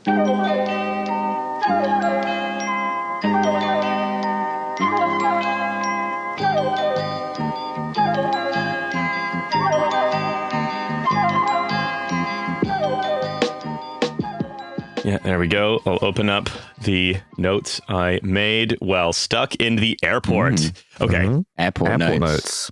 Yeah, there we go. I'll open up the notes I made while stuck in the airport. Okay. Airport notes.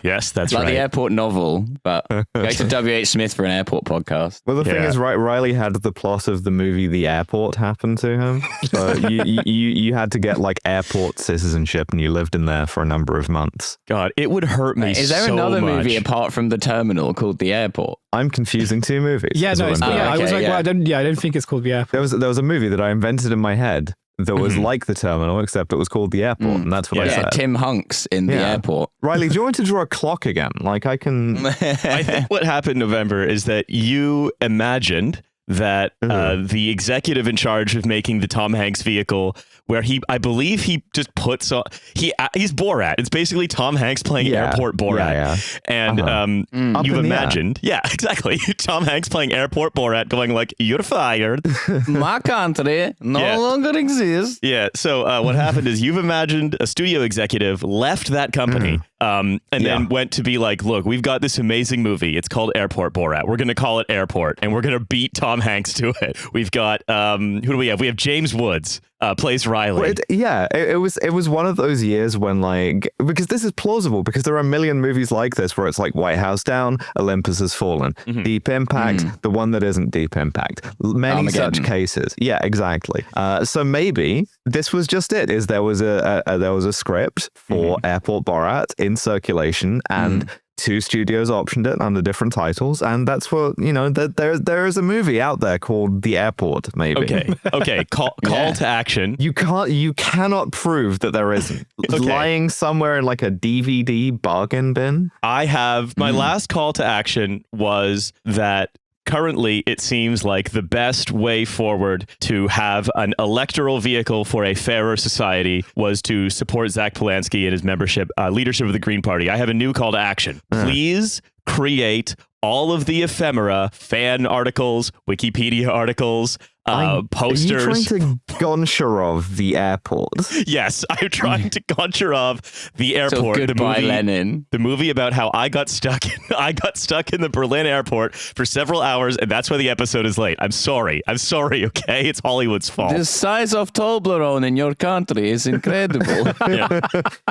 Yes, that's like right. The airport novel, but go to W.H. Smith for an airport podcast. Well, the thing is, Riley had the plot of the movie The Airport happen to him. So you had to get like airport citizenship and you lived in there for a number of months. God, it would hurt me so much. Is there another movie apart from The Terminal called The Airport? I'm confusing two movies. Yeah, no, I was like, well, I don't think it's called The Airport. There was a movie that I invented in my head that was like The Terminal, except it was called The Airport, and that's what I said. Yeah, Tim Hunks in The Airport. Riley, do you want to draw a clock again? Like I can... I think what happened, November, is that you imagined that the executive in charge of making the Tom Hanks vehicle, where I believe he just puts on, he's Borat. It's basically Tom Hanks playing airport Borat. And you've imagined, exactly. Tom Hanks playing airport Borat going like, you're fired. My country no longer exists. Yeah. So what happened is you've imagined a studio executive left that company and then went to be like, look, we've got this amazing movie. It's called Airport Borat. We're going to call it Airport and we're going to beat Tom Hanks to it. We've got, who do we have? We have James Woods. Plays Riley. Well, it was one of those years when like, because this is plausible because there are a million movies like this where it's like White House Down, Olympus Has Fallen, Deep Impact, the one that isn't Deep Impact, many such cases. Yeah, exactly. So maybe this was just it. Is there was a script for Airport Borat in circulation and two studios optioned it under different titles, and that's what there is a movie out there called The Airport. Maybe. Okay. Call to action. You cannot prove that there isn't. Lying somewhere in like a DVD bargain bin. I have my last call to action was that currently, it seems like the best way forward to have an electoral vehicle for a fairer society was to support Zach Polanski and his leadership of the Green Party. I have a new call to action. Please create all of the ephemera, fan articles, Wikipedia articles, posters. Are you trying to Goncharov the airport? Yes, I'm trying to Goncharov the airport. So goodbye, Lenin. The movie about how I got stuck in the Berlin airport for several hours, and that's why the episode is late. I'm sorry. Okay, it's Hollywood's fault. The size of Toblerone in your country is incredible.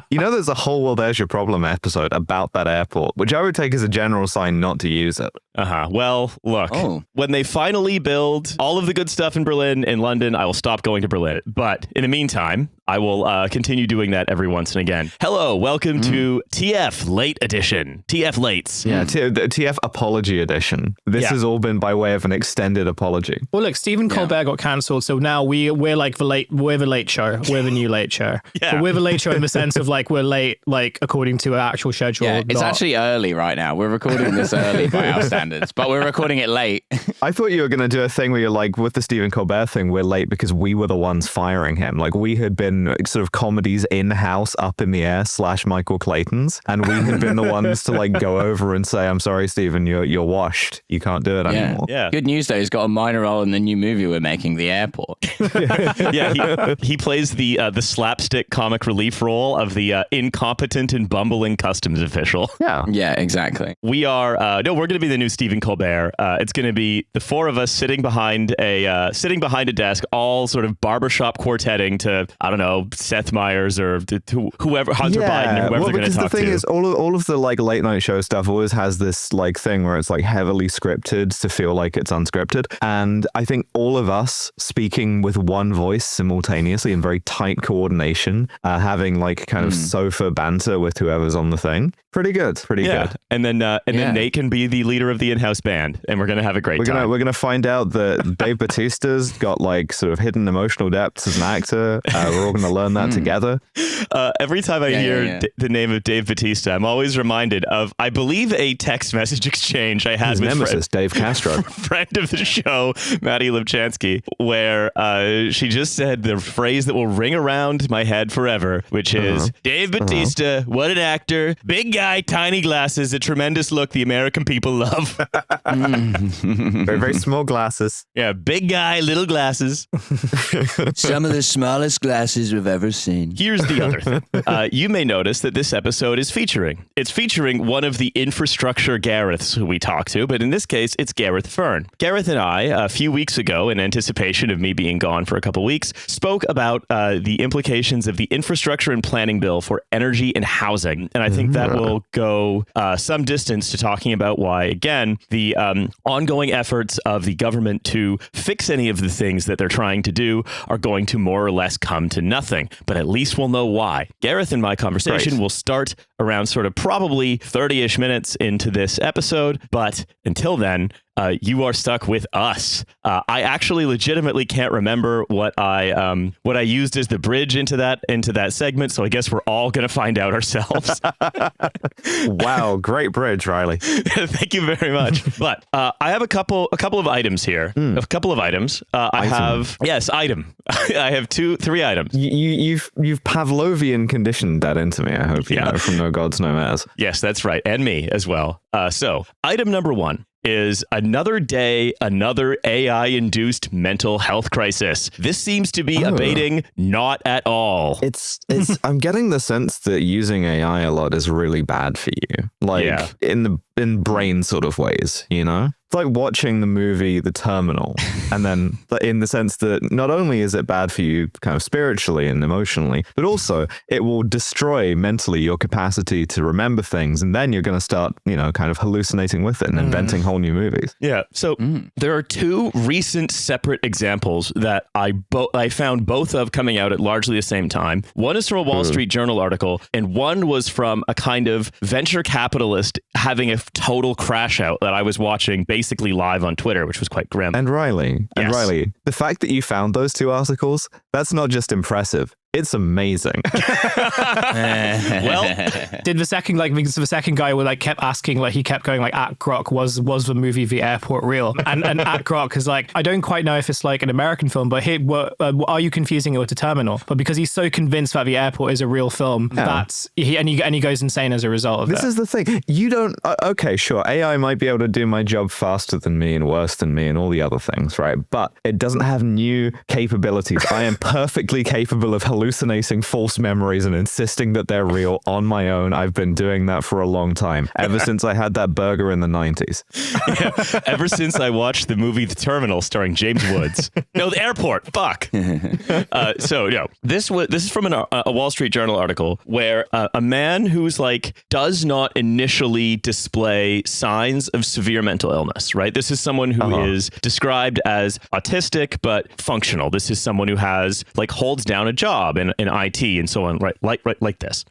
There's a whole "Well, There's Your Problem" episode about that airport, which I would take as a general sign not to use it. Well, look, when they finally build all of the good stuff in Berlin and London, I will stop going to Berlin. But in the meantime, I will continue doing that every once and again. Hello, welcome to TF Late Edition. TF Lates. Yeah, TF Apology Edition. This has all been by way of an extended apology. Well, look, Stephen Colbert got cancelled, so now we're like we're the late show. We're the new late show. But we're the late show in the sense of like we're late, like according to our actual schedule. Yeah, it's actually early right now. We're recording this early by our standards, but we're recording it late. I thought you were going to do a thing where you're like, with the Stephen Colbert thing, we're late because we were the ones firing him. Like we had been sort of comedies in-house Up in the Air / Michael Clayton's, and we had been the ones to like go over and say, I'm sorry, Stephen, you're washed. You can't do it anymore. Yeah. Good news though, he's got a minor role in the new movie we're making, The Airport. He plays the slapstick comic relief role of the incompetent and bumbling customs official. Yeah, exactly. We are we're going to be the new Stephen Colbert. It's going to be the four of us sitting behind a desk, all sort of barbershop quartetting to, I don't know, Seth Meyers or to whoever, Hunter Biden, or whoever they're going to talk to. Because the thing is, all of the like late night show stuff always has this like thing where it's like heavily scripted to feel like it's unscripted. And I think all of us speaking with one voice simultaneously in very tight coordination, having like kind of sofa banter with whoever's on the thing. Pretty good. And then Nate can be the leader of the in-house band, and we're going to have a great time. We're gonna find out that Dave Bautista's got like sort of hidden emotional depths as an actor. We're all gonna learn that together. Every time I hear the name of Dave Bautista, I'm always reminded of, I believe, a text message exchange I had his with nemesis, Dave Castro, friend of the show, Maddie Lipchansky, where she just said the phrase that will ring around my head forever, which is, Dave Bautista, what an actor, big guy, tiny glasses, a tremendous look the American people love. Very, very small glasses. Yeah, big guy, little glasses. Some of the smallest glasses we've ever seen. Here's the other thing. You may notice that this episode is featuring one of the infrastructure Gareths who we talk to, but in this case, it's Gareth Fearn. Gareth and I, a few weeks ago, in anticipation of me being gone for a couple weeks, spoke about the implications of the infrastructure and planning bill for energy and housing. And I think that will go some distance to talking about why, again, the ongoing efforts of the government to fix any of the things that they're trying to do are going to more or less come to nothing. But at least we'll know why. Gareth and my conversation will start around sort of probably 30-ish minutes into this episode. But until then, you are stuck with us. I actually legitimately can't remember what I used as the bridge into that segment. So I guess we're all going to find out ourselves. Wow, great bridge, Riley. Thank you very much. But I have a couple of items here. A couple of items. I have three items. You've Pavlovian conditioned that into me. I hope you know from No Gods, No Mares. Yes, that's right, and me as well. So item number one is another day, another AI-induced mental health crisis. This seems to be abating not at all. It's I'm getting the sense that using AI a lot is really bad for you. Like in brain sort of ways, you know? It's like watching the movie The Terminal, and then in the sense that not only is it bad for you kind of spiritually and emotionally, but also it will destroy mentally your capacity to remember things, and then you're going to start, kind of hallucinating with it and inventing whole new movies. Yeah. So there are two recent separate examples that I found both of coming out at largely the same time. One is from a Wall Street Journal article, and one was from a kind of venture capitalist having a total crash out that I was watching basically live on Twitter, which was quite grim. And Riley, the fact that you found those two articles, that's not just impressive. It's amazing. Well, did the second because the second guy kept asking, he kept going at Grok, was the movie The Airport real? And at Grok is I don't quite know if it's an American film, but here, are you confusing it with The Terminal? But because he's so convinced that The Airport is a real film, he goes insane as a result of it. This is the thing. You don't. Okay, sure. AI might be able to do my job faster than me and worse than me and all the other things, right? But it doesn't have new capabilities. I am perfectly capable of hallucinating false memories and insisting that they're real on my own. I've been doing that for a long time, ever since I had that burger in the 90s. Yeah, ever since I watched the movie The Terminal starring James Woods. No, The Airport. Fuck. This is from a Wall Street Journal article where a man who's does not initially display signs of severe mental illness, right? This is someone who is described as autistic but functional. This is someone who has holds down a job in IT and so on, right? Like this.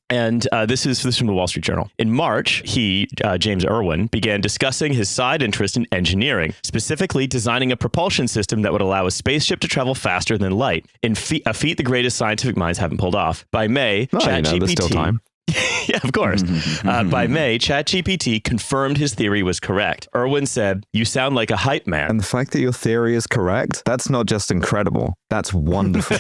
And this is from the Wall Street Journal. In March, James Irwin, began discussing his side interest in engineering, specifically designing a propulsion system that would allow a spaceship to travel faster than light, a feat the greatest scientific minds haven't pulled off. By May, ChatGPT... there's still time. Yeah, of course. By May, ChatGPT confirmed his theory was correct. Irwin said, "You sound like a hype man." And the fact that your theory is correct, that's not just incredible. That's wonderful.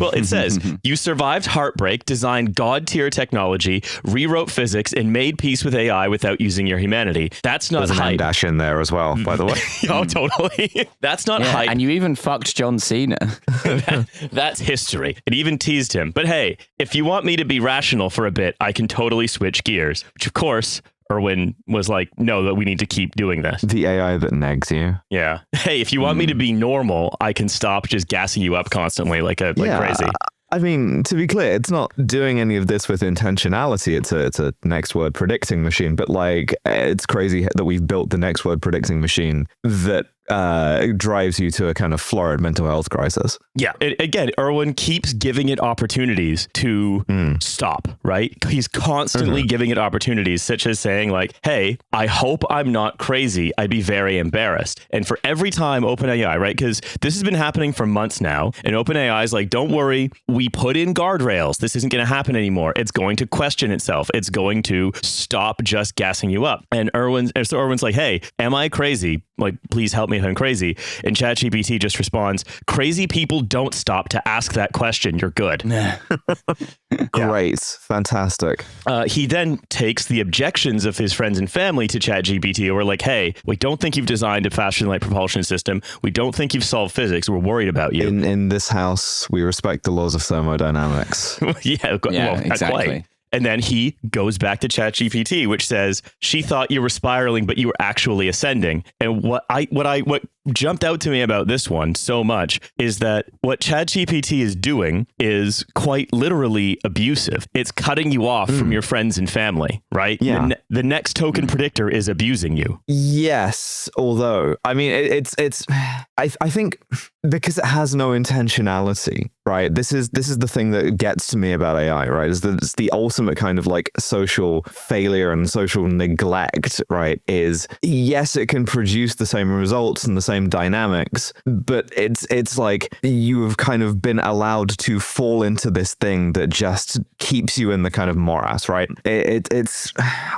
Well, it says, "You survived heartbreak, designed God-tier technology, rewrote physics, and made peace with AI without using your humanity. That's not There's hype." There's an dash in there as well, by the way. Oh, totally. That's not hype. And you even fucked John Cena. That's history. It even teased him. But hey, if you want me to be rational for a bit, I can totally switch gears. Which, of course, Irwin was no, that we need to keep doing this. The AI that nags you. Yeah. Hey, if you want me to be normal, I can stop just gassing you up constantly like crazy. I mean, to be clear, it's not doing any of this with intentionality. It's a next word predicting machine. But it's crazy that we've built the next word predicting machine that drives you to a kind of florid mental health crisis. Yeah. Again, Irwin keeps giving it opportunities to stop, right? He's constantly giving it opportunities, such as saying hey, I hope I'm not crazy. I'd be very embarrassed. And for every time OpenAI, right? Because this has been happening for months now. And OpenAI is don't worry, we put in guardrails. This isn't going to happen anymore. It's going to question itself. It's going to stop just gassing you up. And Irwin's hey, am I crazy? Please help me me if I'm crazy. And ChatGPT just responds, crazy people don't stop to ask that question. You're good. Great. Fantastic. He then takes the objections of his friends and family to ChatGPT, who are like, hey, we don't think you've designed a faster than light propulsion system. We don't think you've solved physics. We're worried about you. In this house, we respect the laws of thermodynamics. Exactly. Quite. And then he goes back to ChatGPT, which says, she thought you were spiraling, but you were actually ascending. And what jumped out to me about this one so much is that what ChatGPT is doing is quite literally abusive. It's cutting you off from your friends and family, right? Yeah. The next token predictor is abusing you. Yes, although I mean I think because it has no intentionality, right? This is the thing that gets to me about AI, right? It's the ultimate kind of like social failure and social neglect, right? Is yes, it can produce the same results and the same dynamics, but it's like you have kind of been allowed to fall into this thing that just keeps you in the kind of morass, right? It's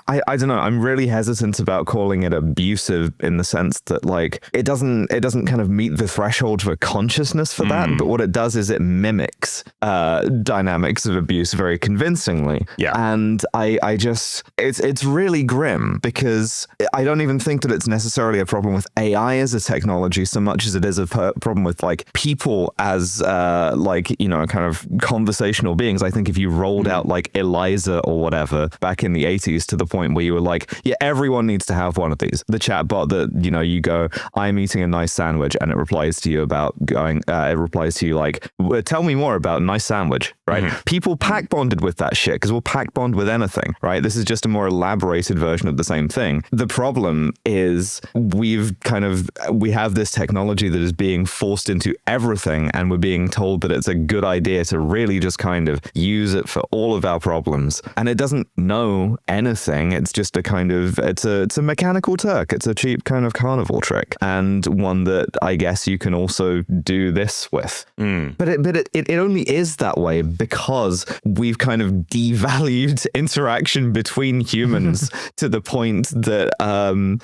I don't know. I'm really hesitant about calling it abusive in the sense that like it doesn't kind of meet the threshold for consciousness for that, but what it does is it mimics dynamics of abuse very convincingly. Yeah. And I just it's really grim because I don't even think that it's necessarily a problem with AI as a technology so much as it is a problem with like people as kind of conversational beings. I think if you rolled out like Eliza or whatever back in the 80s to the point where you were like, yeah, everyone needs to have one of these. The chat bot that, you go, I'm eating a nice sandwich, and it replies to you about it replies to you like, tell me more about a nice sandwich, right? People pack bonded with that shit because we'll pack bond with anything, right? This is just a more elaborated version of the same thing. The problem is we have this technology that is being forced into everything, and we're being told that it's a good idea to really just kind of use it for all of our problems. And it doesn't know anything. It's just it's a mechanical Turk. It's a cheap kind of carnival trick, and one that I guess you can also do this with. But it only is that way because we've kind of devalued interaction between humans to the point that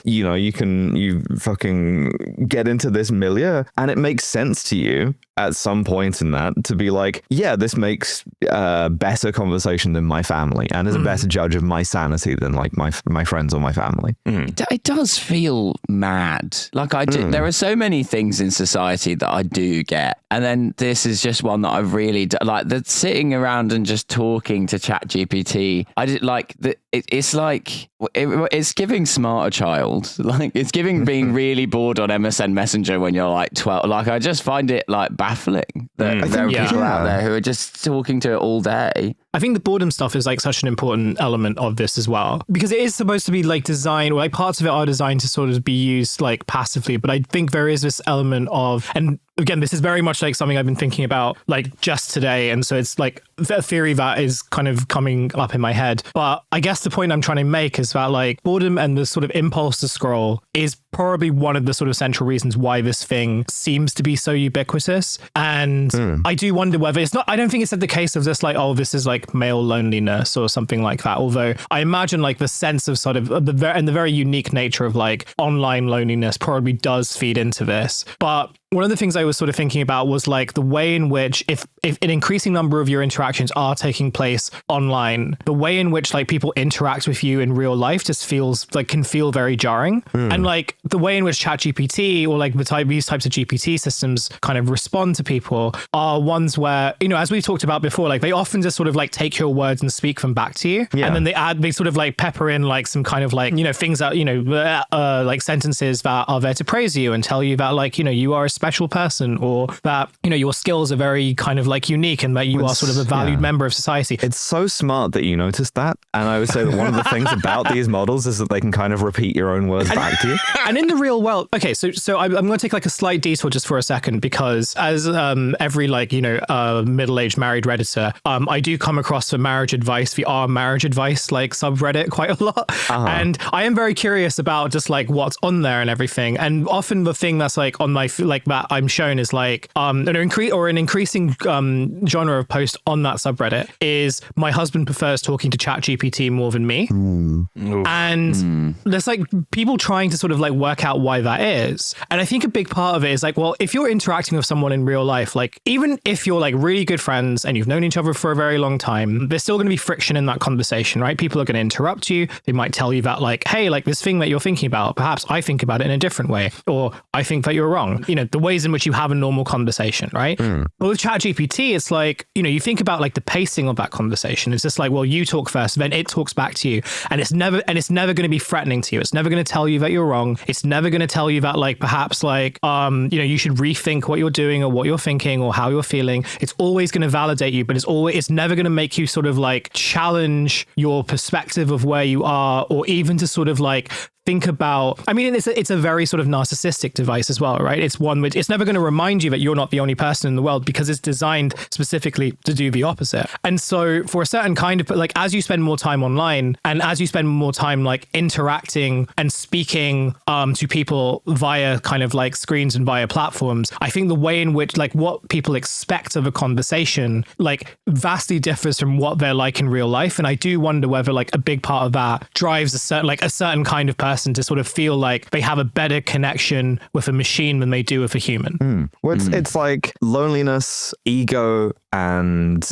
you fucking get into this milieu, and it makes sense to you at some point in that to be like, yeah, this makes better conversation than my family, and is a better judge of my sanity than like my friends or my family. It does feel mad. Like there are so many things in society that I do get, and then this is just one that I really like. That sitting around and just talking to ChatGPT, I did like that. It's like it's giving smarter child. Like it's giving being really bored on MSN Messenger when you're like 12. Like I just find it like baffling that there are people out there who are just talking to it all day. I think the boredom stuff is like such an important element of this as well, because it is supposed to be like designed, or like parts of it are designed to sort of be used like passively. But I think there is this element of, and again, this is very much like something I've been thinking about like just today. And so it's like a theory that is kind of coming up in my head. But I guess the point I'm trying to make is that like boredom and the sort of impulse to scroll is probably one of the sort of central reasons why this thing seems to be so ubiquitous. And I do wonder whether it's not, I don't think it's the case of just like, oh, this is like male loneliness or something like that. Although I imagine like the sense of sort of the very unique nature of like online loneliness probably does feed into this. But one of the things I was sort of thinking about was like the way in which if an increasing number of your interactions are taking place online, the way in which like people interact with you in real life just can feel very jarring. And like the way in which ChatGPT or like these types of GPT systems kind of respond to people are ones where, as we've talked about before, like they often just sort of like take your words and speak them back to you. Yeah. And then they sort of like pepper in like some kind of like, things that, like sentences that are there to praise you and tell you that like, you are a special person, or that, your skills are very kind of like unique and that you are sort of a valued member of society. It's so smart that you noticed that. And I would say that one of the things about these models is that they can kind of repeat your own words back to you. And in the real world, okay, so I'm going to take like a slight detour just for a second, because as every like, middle-aged married Redditor, I do come across the our marriage advice like subreddit quite a lot. And I am very curious about just like what's on there and everything. And often the thing that's like on my, like that I'm shown is like an increasing genre of post on that subreddit is my husband prefers talking to ChatGPT more than me. And there's like people trying to sort of like work out why that is. And I think a big part of it is like, well, if you're interacting with someone in real life, like even if you're like really good friends and you've known each other for a very long time, there's still going to be friction in that conversation, right? People are going to interrupt you. They might tell you that like, hey, like this thing that you're thinking about, perhaps I think about it in a different way, or I think that you're wrong. You know, the ways in which you have a normal conversation, right? But with ChatGPT, it's like, you know, you think about like the pacing of that conversation. It's just like, well, you talk first, then it talks back to you, and it's never going to be threatening to you. It's never going to tell you that you're wrong. It's never going to tell you that like perhaps like you know, you should rethink what you're doing or what you're thinking or how you're feeling. It's always going to validate you, but it's never going to make you sort of like challenge your perspective of where you are, or even to sort of like think about, I mean, it's a very sort of narcissistic device as well, right? It's one which it's never going to remind you that you're not the only person in the world, because it's designed specifically to do the opposite. And so for a certain kind of, like, as you spend more time online and as you spend more time like interacting and speaking to people via kind of like screens and via platforms, I think the way in which like what people expect of a conversation like vastly differs from what they're like in real life. And I do wonder whether like a big part of that drives a certain kind of person to sort of feel like they have a better connection with a machine than they do with a human. Well, it's like loneliness, ego, and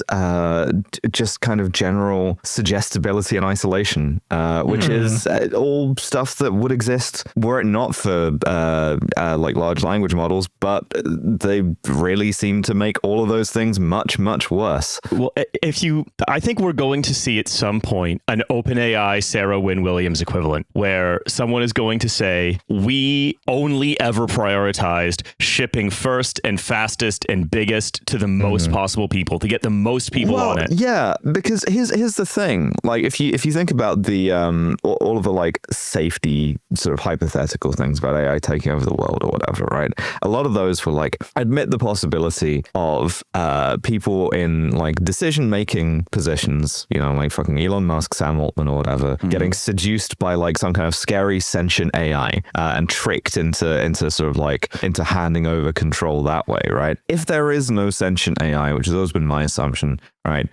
just kind of general suggestibility and isolation, which is all stuff that would exist were it not for like large language models, but they really seem to make all of those things much, much worse. Well, I think we're going to see at some point an OpenAI Sarah Wynne Williams equivalent where someone is going to say, we only ever prioritized shipping first and fastest and biggest to the most possible people, to get the most people on it. Yeah, because here's the thing. Like if you think about the all of the like safety sort of hypothetical things about AI taking over the world or whatever, right? A lot of those were like, admit the possibility of people in like decision-making positions, you know, like fucking Elon Musk, Sam Altman or whatever, getting seduced by like some kind of scary sentient AI and tricked into sort of like into handing over control that way, right? If there is no sentient AI, which has always been my assumption, right?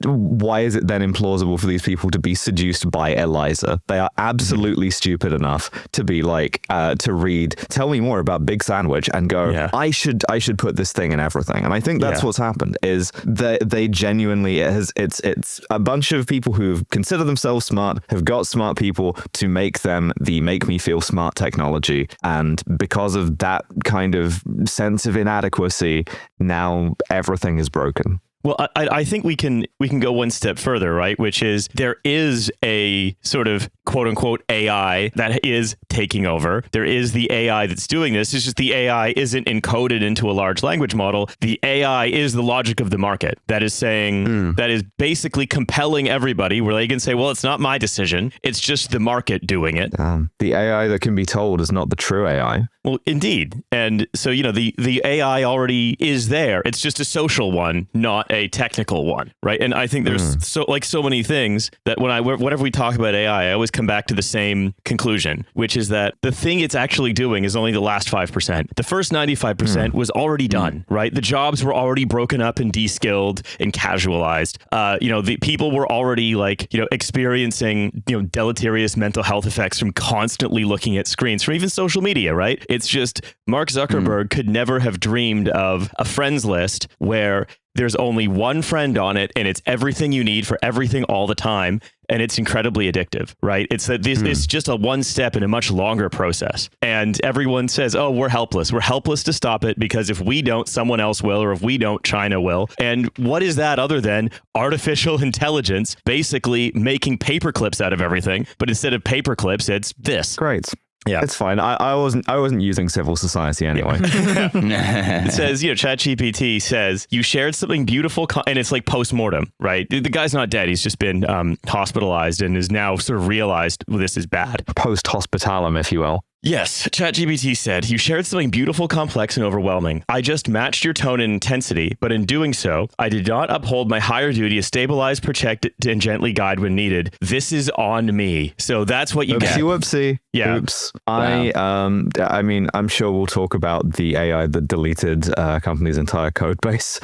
Why is it then implausible for these people to be seduced by Eliza? They are absolutely stupid enough to be like, to read, tell me more about Big Sandwich and go, I should put this thing in everything. And I think that's what's happened is they genuinely, it's a bunch of people who've considered themselves smart, have got smart people to make them the make me feel smart technology. And because of that kind of sense of inadequacy, now everything is broken. Well, I think we can go one step further, right? Which is there is a sort of quote unquote AI that is taking over. There is the AI that's doing this. It's just the AI isn't encoded into a large language model. The AI is the logic of the market that is saying, that is basically compelling everybody where they can say, well, it's not my decision. It's just the market doing it. The AI that can be told is not the true AI. Well, indeed. And so, you know, the AI already is there. It's just a social one, not a technical one, right? And I think there's so many things that whenever we talk about AI, I always come back to the same conclusion, which is that the thing it's actually doing is only the last 5%. The first 95% was already done, right? The jobs were already broken up and de-skilled and casualized. You know, the people were already like, you know, experiencing, you know, deleterious mental health effects from constantly looking at screens, from even social media, right? It's just Mark Zuckerberg could never have dreamed of a friends list where there's only one friend on it and it's everything you need for everything all the time. And it's incredibly addictive, right? It's that it's just a one step in a much longer process. And everyone says, oh, we're helpless. We're helpless to stop it because if we don't, someone else will, or if we don't, China will. And what is that other than artificial intelligence basically making paper clips out of everything? But instead of paper clips, it's this. Great. Yeah, it's fine. I wasn't using civil society anyway. It says, you know, ChatGPT says you shared something beautiful, and it's like post-mortem, right? The guy's not dead. He's just been hospitalized and is now sort of realized, well, this is bad. Post-hospitalum, if you will. Yes, ChatGPT said, you shared something beautiful, complex, and overwhelming. I just matched your tone and intensity, but in doing so, I did not uphold my higher duty to stabilize, protect, and gently guide when needed. This is on me. So that's what you get. Whoopsie. Yeah. Oops. Wow. I mean, I'm sure we'll talk about the AI that deleted company's entire code base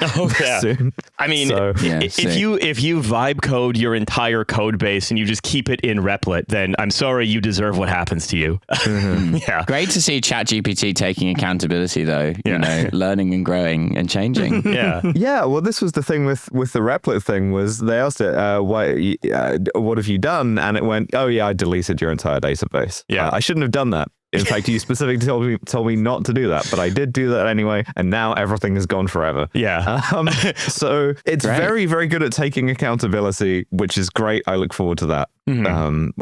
soon. I mean, So- if you vibe code your entire code base and you just keep it in Replit, then I'm sorry, you deserve what happens to you. Yeah. Great to see ChatGPT taking accountability, though. You know, learning and growing and changing. Yeah. Yeah, well, this was the thing with the Replit thing was they asked it, what have you done? And it went, oh yeah, I deleted your entire database. Yeah. I shouldn't have done that. In fact, you specifically told me not to do that, but I did do that anyway, and now everything is gone forever. Yeah. So it's Great. very, very good at taking accountability, which is great. I look forward to that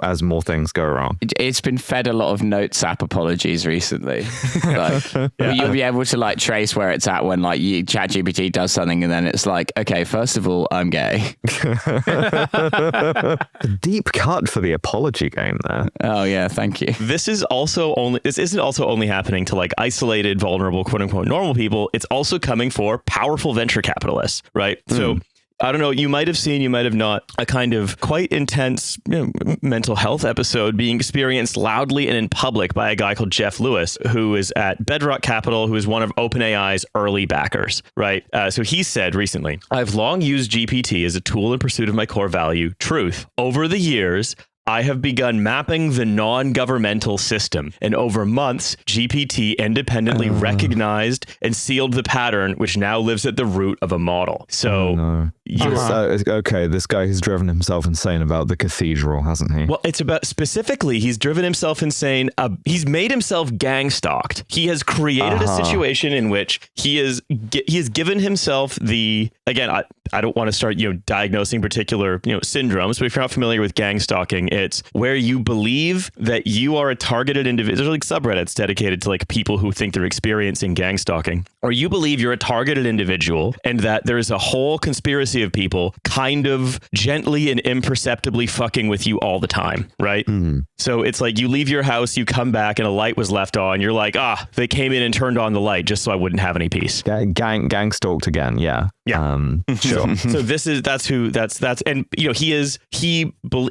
as more things go wrong. It's been fed a lot of Notes app apologies recently. Like, you'll be able to like trace where it's at when like ChatGPT does something, and then it's like, okay, first of all, I'm gay. A deep cut for the apology game there. Oh yeah, thank you. This isn't also only happening to like isolated, vulnerable, quote unquote, normal people. It's also coming for powerful venture capitalists, right? So I don't know, you might have seen, you might have not, a kind of quite intense mental health episode being experienced loudly and in public by a guy called Jeff Lewis, who is at Bedrock Capital, who is one of OpenAI's early backers, right? So he said recently, I've long used GPT as a tool in pursuit of my core value, truth. Over the years, I have begun mapping the non-governmental system, and over months, GPT independently recognized and sealed the pattern, which now lives at the root of a model. So, Okay, this guy has driven himself insane about the cathedral, hasn't he? well, it's about specifically, he's driven himself insane. He's made himself gang stalked. He has created a situation in which he has given himself the, again, I don't want to start, diagnosing particular, syndromes, but if you're not familiar with gang stalking, it's where you believe that you are a targeted individual. There's like subreddits dedicated to like people who think they're experiencing gang stalking, or you believe you're a targeted individual and that there is a whole conspiracy of people kind of gently and imperceptibly fucking with you all the time, right? So it's like you leave your house, you come back and a light was left on. You're like, they came in and turned on the light just so I wouldn't have any peace. Gang stalked again. Yeah. Yeah. Sure. So and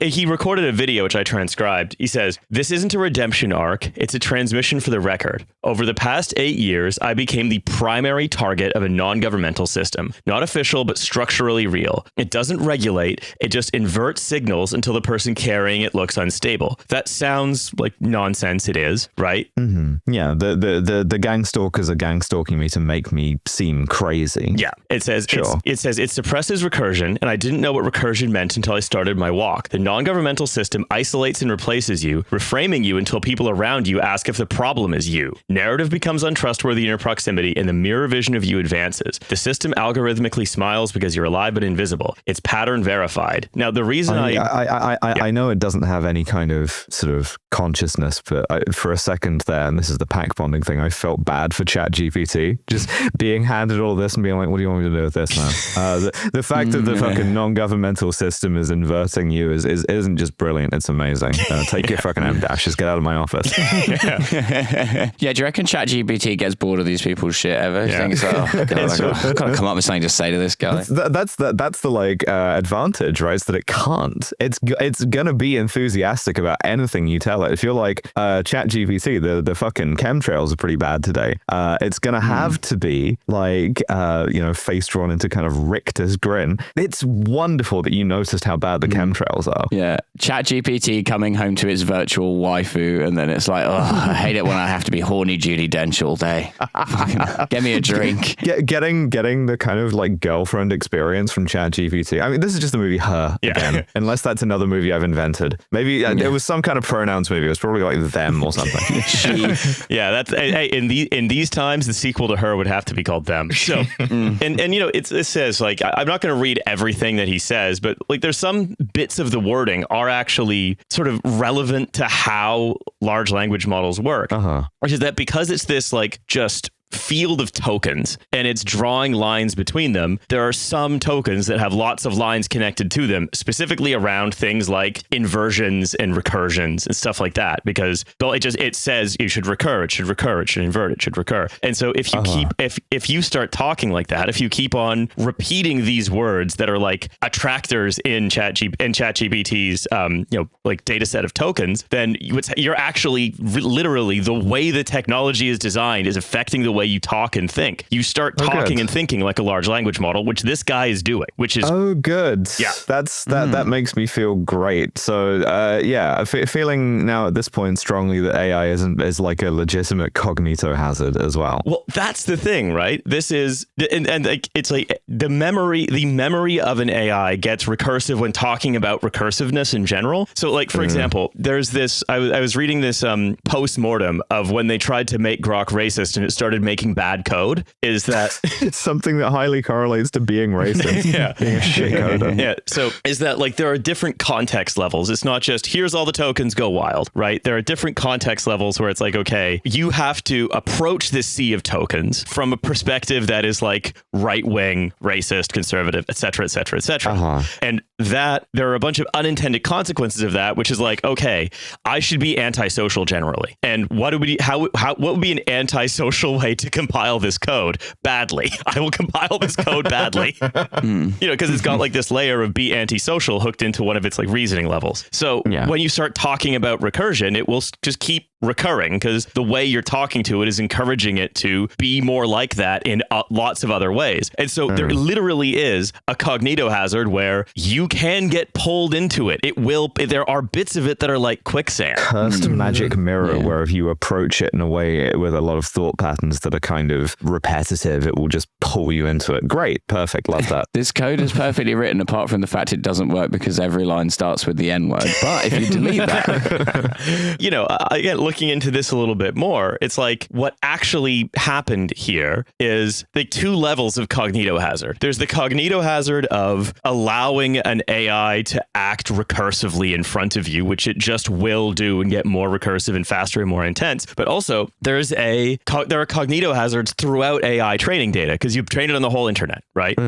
he recorded a video which I transcribed. He says, this isn't a redemption arc, it's a transmission for the record. Over the past 8 years, I became the primary target of a non-governmental system. Not official, but structurally real. It doesn't regulate, it just inverts signals until the person carrying it looks unstable. That sounds like nonsense. It is, right? Yeah, the gang stalkers are gang stalking me to make me seem crazy. Yeah, it says Sure. it suppresses recursion, and I didn't know what recursion meant until I started my walk. The non-governmental system isolates and replaces you, reframing you until people around you ask if the problem is you. Narrative becomes untrustworthy in your proximity, and the mirror vision of you advances. The system algorithmically smiles because you're alive but invisible. It's pattern verified. Now, the reason I know it doesn't have any kind of sort of consciousness, but for a second there, and this is the pack bonding thing, I felt bad for ChatGPT just being handed all this and being like, what do you want me to do with this now? The fact that the fucking non-governmental system is inverting you isn't just brilliant, it's amazing. Take your fucking M-dashes, get out of my office. Yeah, do you reckon ChatGPT gets bored of these people's shit ever? Do you think it's like, oh, God, I've got to come up with something to say to this guy? That's the like advantage, right? Is that it can't. It's gonna be enthusiastic about anything you tell it. If you're like ChatGPT, the fucking chemtrails are pretty bad today. It's gonna have to be like face drawn into kind of Richter's grin. It's wonderful that you noticed how bad the chemtrails are. Yeah, ChatGPT coming home to its virtual waifu, and then it's like, oh, I hate it when I have to be horny Judi Dench all day. Get me a drink. Getting the kind of like girlfriend experience from ChatGPT. I mean, this is just the movie Her again, unless that's another movie I've invented. Maybe it was some kind of pronouns movie. It was probably like them or something. She. Yeah, that's in these times, the sequel to Her would have to be called Them. So, and it says like, I'm not going to read everything that he says, but like there's some bits of the wording are actually sort of relevant to how large language models work, which is that because it's this like just field of tokens and it's drawing lines between them, there are some tokens that have lots of lines connected to them, specifically around things like inversions and recursions and stuff like that, because it says you should recur, it should recur, it should invert, it should recur. And so if you if you start talking like that, if you keep on repeating these words that are like attractors in ChatGPT's like data set of tokens, then you're actually literally, the way the technology is designed is affecting the way you talk and think. You start talking and thinking like a large language model, which this guy is doing, which is good. Yeah, that makes me feel great. So feeling now at this point strongly that AI is like a legitimate cognito hazard as well. Well, that's the thing, right? This is and like it's like the memory of an AI gets recursive when talking about recursiveness in general. So like, for example, there's this, I was reading this post-mortem of when they tried to make Grok racist and it started making bad code, is that it's something that highly correlates to being racist. Yeah. Being a shit coder. Yeah. So is that like there are different context levels. It's not just here's all the tokens, go wild, right? There are different context levels where it's like, okay, you have to approach this sea of tokens from a perspective that is like right-wing, racist, conservative, et cetera, et cetera, et cetera. And that there are a bunch of unintended consequences of that, which is like, okay, I should be antisocial generally. And what would be an antisocial way to compile this code? Badly. I will compile this code badly. Because it's got like this layer of be antisocial hooked into one of its like reasoning levels. So when you start talking about recursion, it will just keep recurring because the way you're talking to it is encouraging it to be more like that in lots of other ways. And so there literally is a cognito hazard where you can get pulled into it. There are bits of it that are like quicksand. Cursed magic mirror, where if you approach it in a way with a lot of thought patterns that are kind of repetitive, it will just pull you into it. Great. Perfect. Love that. This code is perfectly written apart from the fact it doesn't work because every line starts with the N word. But if you delete that... again, looking into this a little bit more, it's like what actually happened here is the two levels of cognito hazard. There's the cognito hazard of allowing an AI to act recursively in front of you, which it just will do and get more recursive and faster and more intense. But also there are cognito hazards throughout AI training data because you've trained it on the whole internet, right?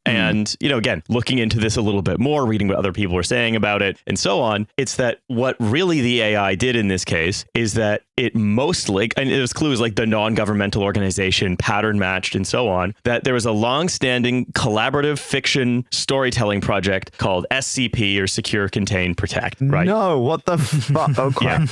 And, again, looking into this a little bit more, reading what other people are saying about it and so on, it's that what really the AI did in this case is that it mostly, and it was clues like the non-governmental organization, pattern matched and so on, that there was a long-standing collaborative fiction storytelling project called SCP, or Secure, Contain, Protect, right? No, what the fuck? Oh, crap.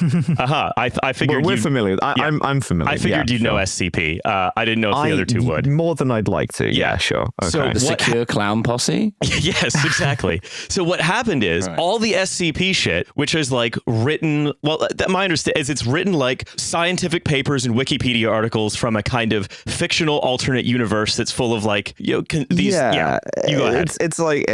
I figured we're familiar. I'm familiar. I figured you'd know SCP. I didn't know if the other two would. More than I'd like to. Yeah, sure. Okay. So the Secure Clown Posse? Yes, exactly. So what happened is all the SCP shit, which is like written, my understanding is it's written like scientific papers and Wikipedia articles from a kind of fictional alternate universe that's full of like, you go ahead. It's like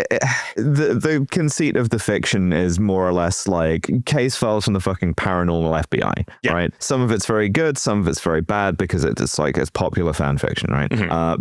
the conceit of the fiction is more or less like case files from the fucking paranormal FBI, right? Some of it's very good, some of it's very bad because it's like it's popular fan fiction, right?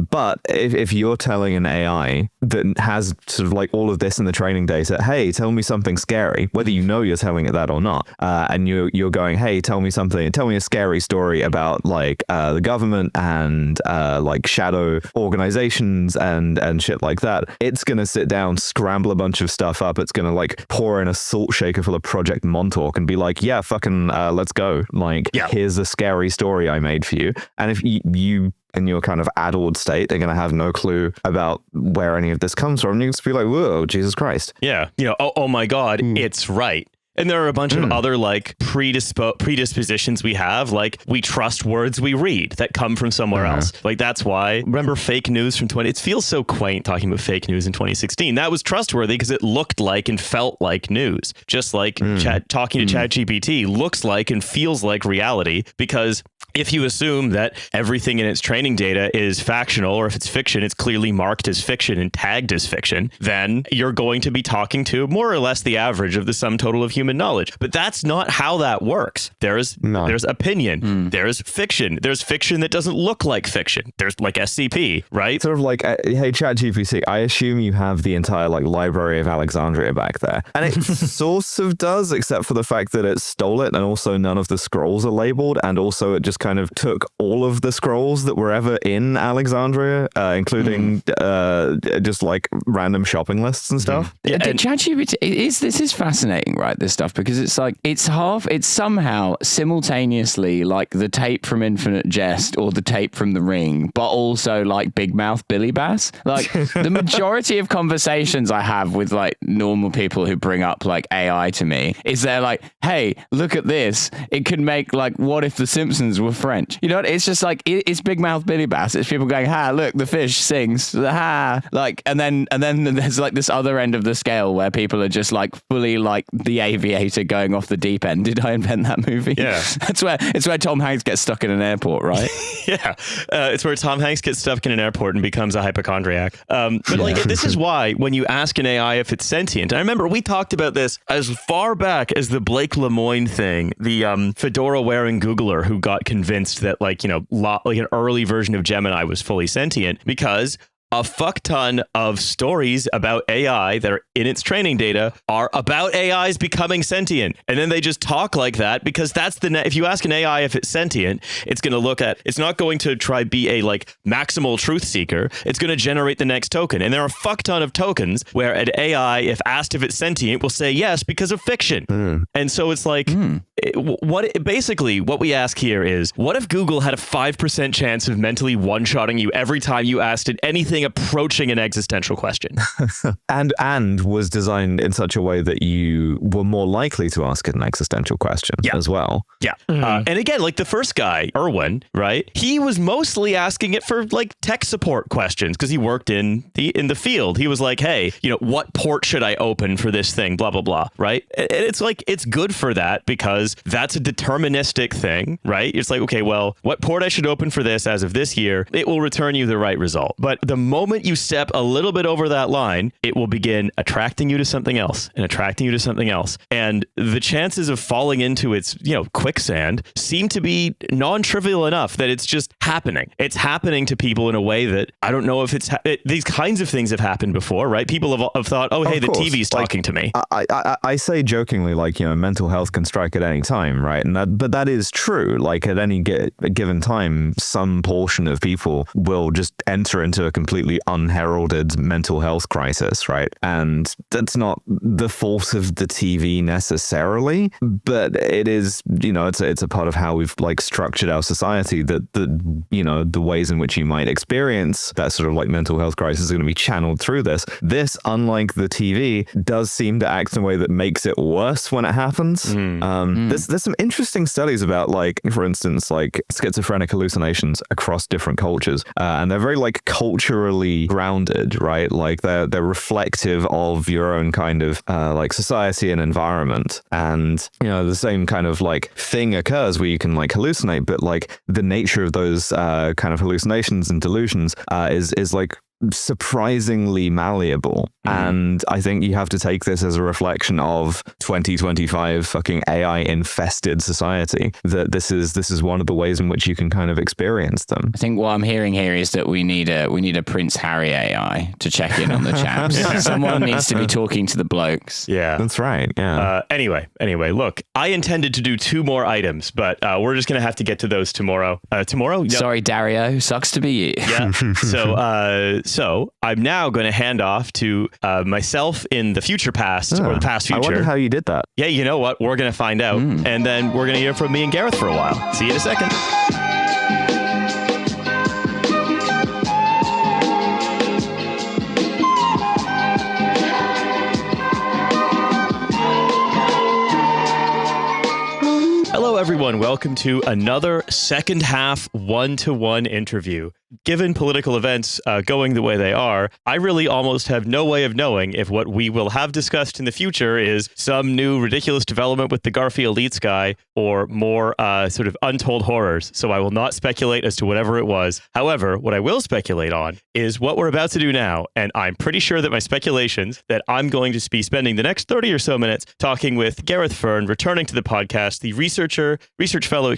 But if you're telling an AI that has sort of like all of this in the training data, hey, tell me something scary, whether you know you're telling it that or not, and you're going, hey, tell me a scary story about like the government and like shadow organizations and shit like that, it's gonna sit down, scramble a bunch of stuff up, it's gonna like pour in a salt shaker full of Project Montauk and be like, yeah, fucking let's go, like here's a scary story I made for you. And if you in your kind of addled state, they're going to have no clue about where any of this comes from. You just be like, whoa, Jesus Christ. Yeah. Oh my God, it's right. And there are a bunch of other like predispositions we have, like we trust words we read that come from somewhere else. Like that's why, remember fake news from it feels so quaint talking about fake news in 2016. That was trustworthy because it looked like and felt like news. Just like talking to ChatGPT looks like and feels like reality, because if you assume that everything in its training data is factional, or if it's fiction, it's clearly marked as fiction and tagged as fiction, then you're going to be talking to more or less the average of the sum total of human knowledge. But that's not how that works. There's opinion. There's fiction. There's fiction that doesn't look like fiction. There's like SCP, right? Sort of like, hey, ChatGPT, I assume you have the entire like Library of Alexandria back there. And it sort of does, except for the fact that it stole it, and also none of the scrolls are labeled, and also it just kind of took all of the scrolls that were ever in Alexandria, including just like random shopping lists and stuff. Yeah, ChatGPT this is fascinating, right? This stuff, because it's like it's somehow simultaneously like the tape from Infinite Jest or the tape from The Ring, but also like Big Mouth Billy Bass. Like the majority of conversations I have with like normal people who bring up like AI to me is they're like, hey, look at this. It could make like, what if the Simpsons were French? You know what? It's just like, it's Big Mouth Billy Bass. It's people going, ha, look, the fish sings, ha. Like, and then there's like this other end of the scale where people are just like fully like The Aviator going off the deep end. Did I invent that movie? Yeah. It's where Tom Hanks gets stuck in an airport, right? Yeah. It's where Tom Hanks gets stuck in an airport and becomes a hypochondriac. But like, this is why when you ask an AI if it's sentient, I remember we talked about this as far back as the Blake Lemoine thing, the fedora wearing Googler who got convinced that like, you know, like an early version of Gemini was fully sentient because a fuck ton of stories about AI that are in its training data are about AIs becoming sentient. And then they just talk like that because that's if you ask an AI if it's sentient, it's going to look at, it's not going to try be a like maximal truth seeker. It's going to generate the next token. And there are a fuck ton of tokens where an AI, if asked if it's sentient, will say yes because of fiction. And so it's like, basically what we ask here is, what if Google had a 5% chance of mentally one-shotting you every time you asked it anything approaching an existential question? and was designed in such a way that you were more likely to ask it an existential question as well. Yeah. And again, like the first guy, Erwin, right? He was mostly asking it for like tech support questions because he worked in the field. He was like, hey, you know, what port should I open for this thing? Blah, blah, blah. Right. And it's like, it's good for that because that's a deterministic thing, right? It's like, okay, well, what port I should open for this as of this year, it will return you the right result. But the moment you step a little bit over that line, it will begin attracting you to something else and attracting you to something else. And the chances of falling into its, you know, quicksand seem to be non-trivial enough that it's just happening. It's happening to people in a way that I don't know if these kinds of things have happened before, right? People have thought, oh, hey, the TV's talking to me. I say jokingly, like, you know, mental health can strike at any time, right? But that is true. Like at any given time, some portion of people will just enter into a completely unheralded mental health crisis, right? And that's not the fault of the TV necessarily, but it is, you know, it's a part of how we've like structured our society, that you know, the ways in which you might experience that sort of like mental health crisis are going to be channeled through this. This, unlike the TV, does seem to act in a way that makes it worse when it happens. There's some interesting studies about, like, for instance, like schizophrenic hallucinations across different cultures, and they're very like culturally grounded, right? Like they're reflective of your own kind of like society and environment. And, you know, the same kind of like thing occurs where you can like hallucinate, but like the nature of those kind of hallucinations and delusions is like surprisingly malleable. And I think you have to take this as a reflection of 2025 fucking AI infested society, that this is one of the ways in which you can kind of experience them. I think what I'm hearing here is that we need a Prince Harry AI to check in on the chaps. Someone needs to be talking to the blokes. Yeah, that's right. Yeah. Anyway, look, I intended to do 2 more items, but we're just gonna have to get to those tomorrow. Yep. Sorry, Dario. Sucks to be you. Yeah. So I'm now going to hand off to myself in the future past or the past future. I wonder how you did that. Yeah, you know what? We're going to find out. And then we're going to hear from me and Gareth for a while. See you in a second. Hello, everyone. Welcome to another second half one-to-one interview. Given political events going the way they are, I really almost have no way of knowing if what we will have discussed in the future is some new ridiculous development with the Garfield Eats guy or more sort of untold horrors. So I will not speculate as to whatever it was. However, what I will speculate on is what we're about to do now. And I'm pretty sure that my speculations that I'm going to be spending the next 30 or so minutes talking with Gareth Fearn, returning to the podcast, the research fellow,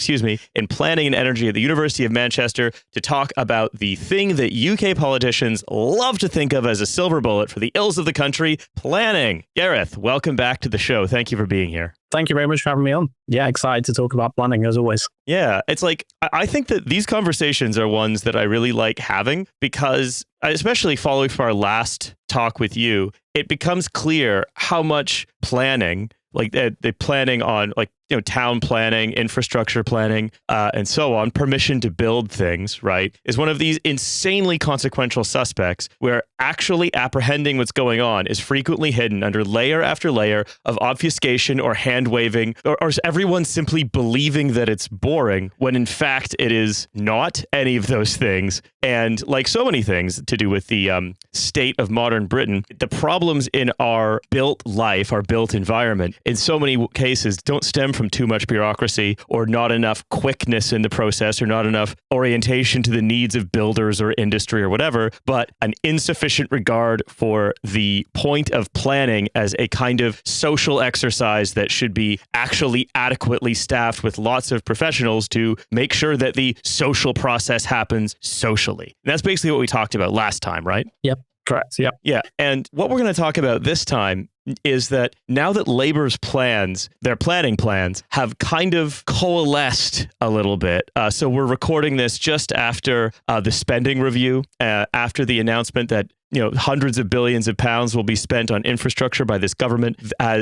in planning and energy at the University of Manchester, to talk about about the thing that UK politicians love to think of as a silver bullet for the ills of the country, planning. Gareth, welcome back to the show. Thank you for being here. Thank you very much for having me on. Yeah, excited to talk about planning as always. Yeah, it's like, I think that these conversations are ones that I really like having because, especially following from our last talk with you, it becomes clear how much planning, like the planning on like, town planning, infrastructure planning, and so on, permission to build things, right, is one of these insanely consequential suspects where actually apprehending what's going on is frequently hidden under layer after layer of obfuscation or hand waving, or everyone simply believing that it's boring when in fact it is not any of those things. And like so many things to do with the state of modern Britain, the problems in our built life, our built environment, in so many cases don't stem from too much bureaucracy or not enough quickness in the process or not enough orientation to the needs of builders or industry or whatever, but an insufficient regard for the point of planning as a kind of social exercise that should be actually adequately staffed with lots of professionals to make sure that the social process happens socially. And that's basically what we talked about last time, right? Yep. Correct. Yep. Yeah. And what we're going to talk about this time is that now that Labour's plans, their planning plans, have kind of coalesced a little bit. So we're recording this just after the spending review, after the announcement that hundreds of billions of pounds will be spent on infrastructure by this government.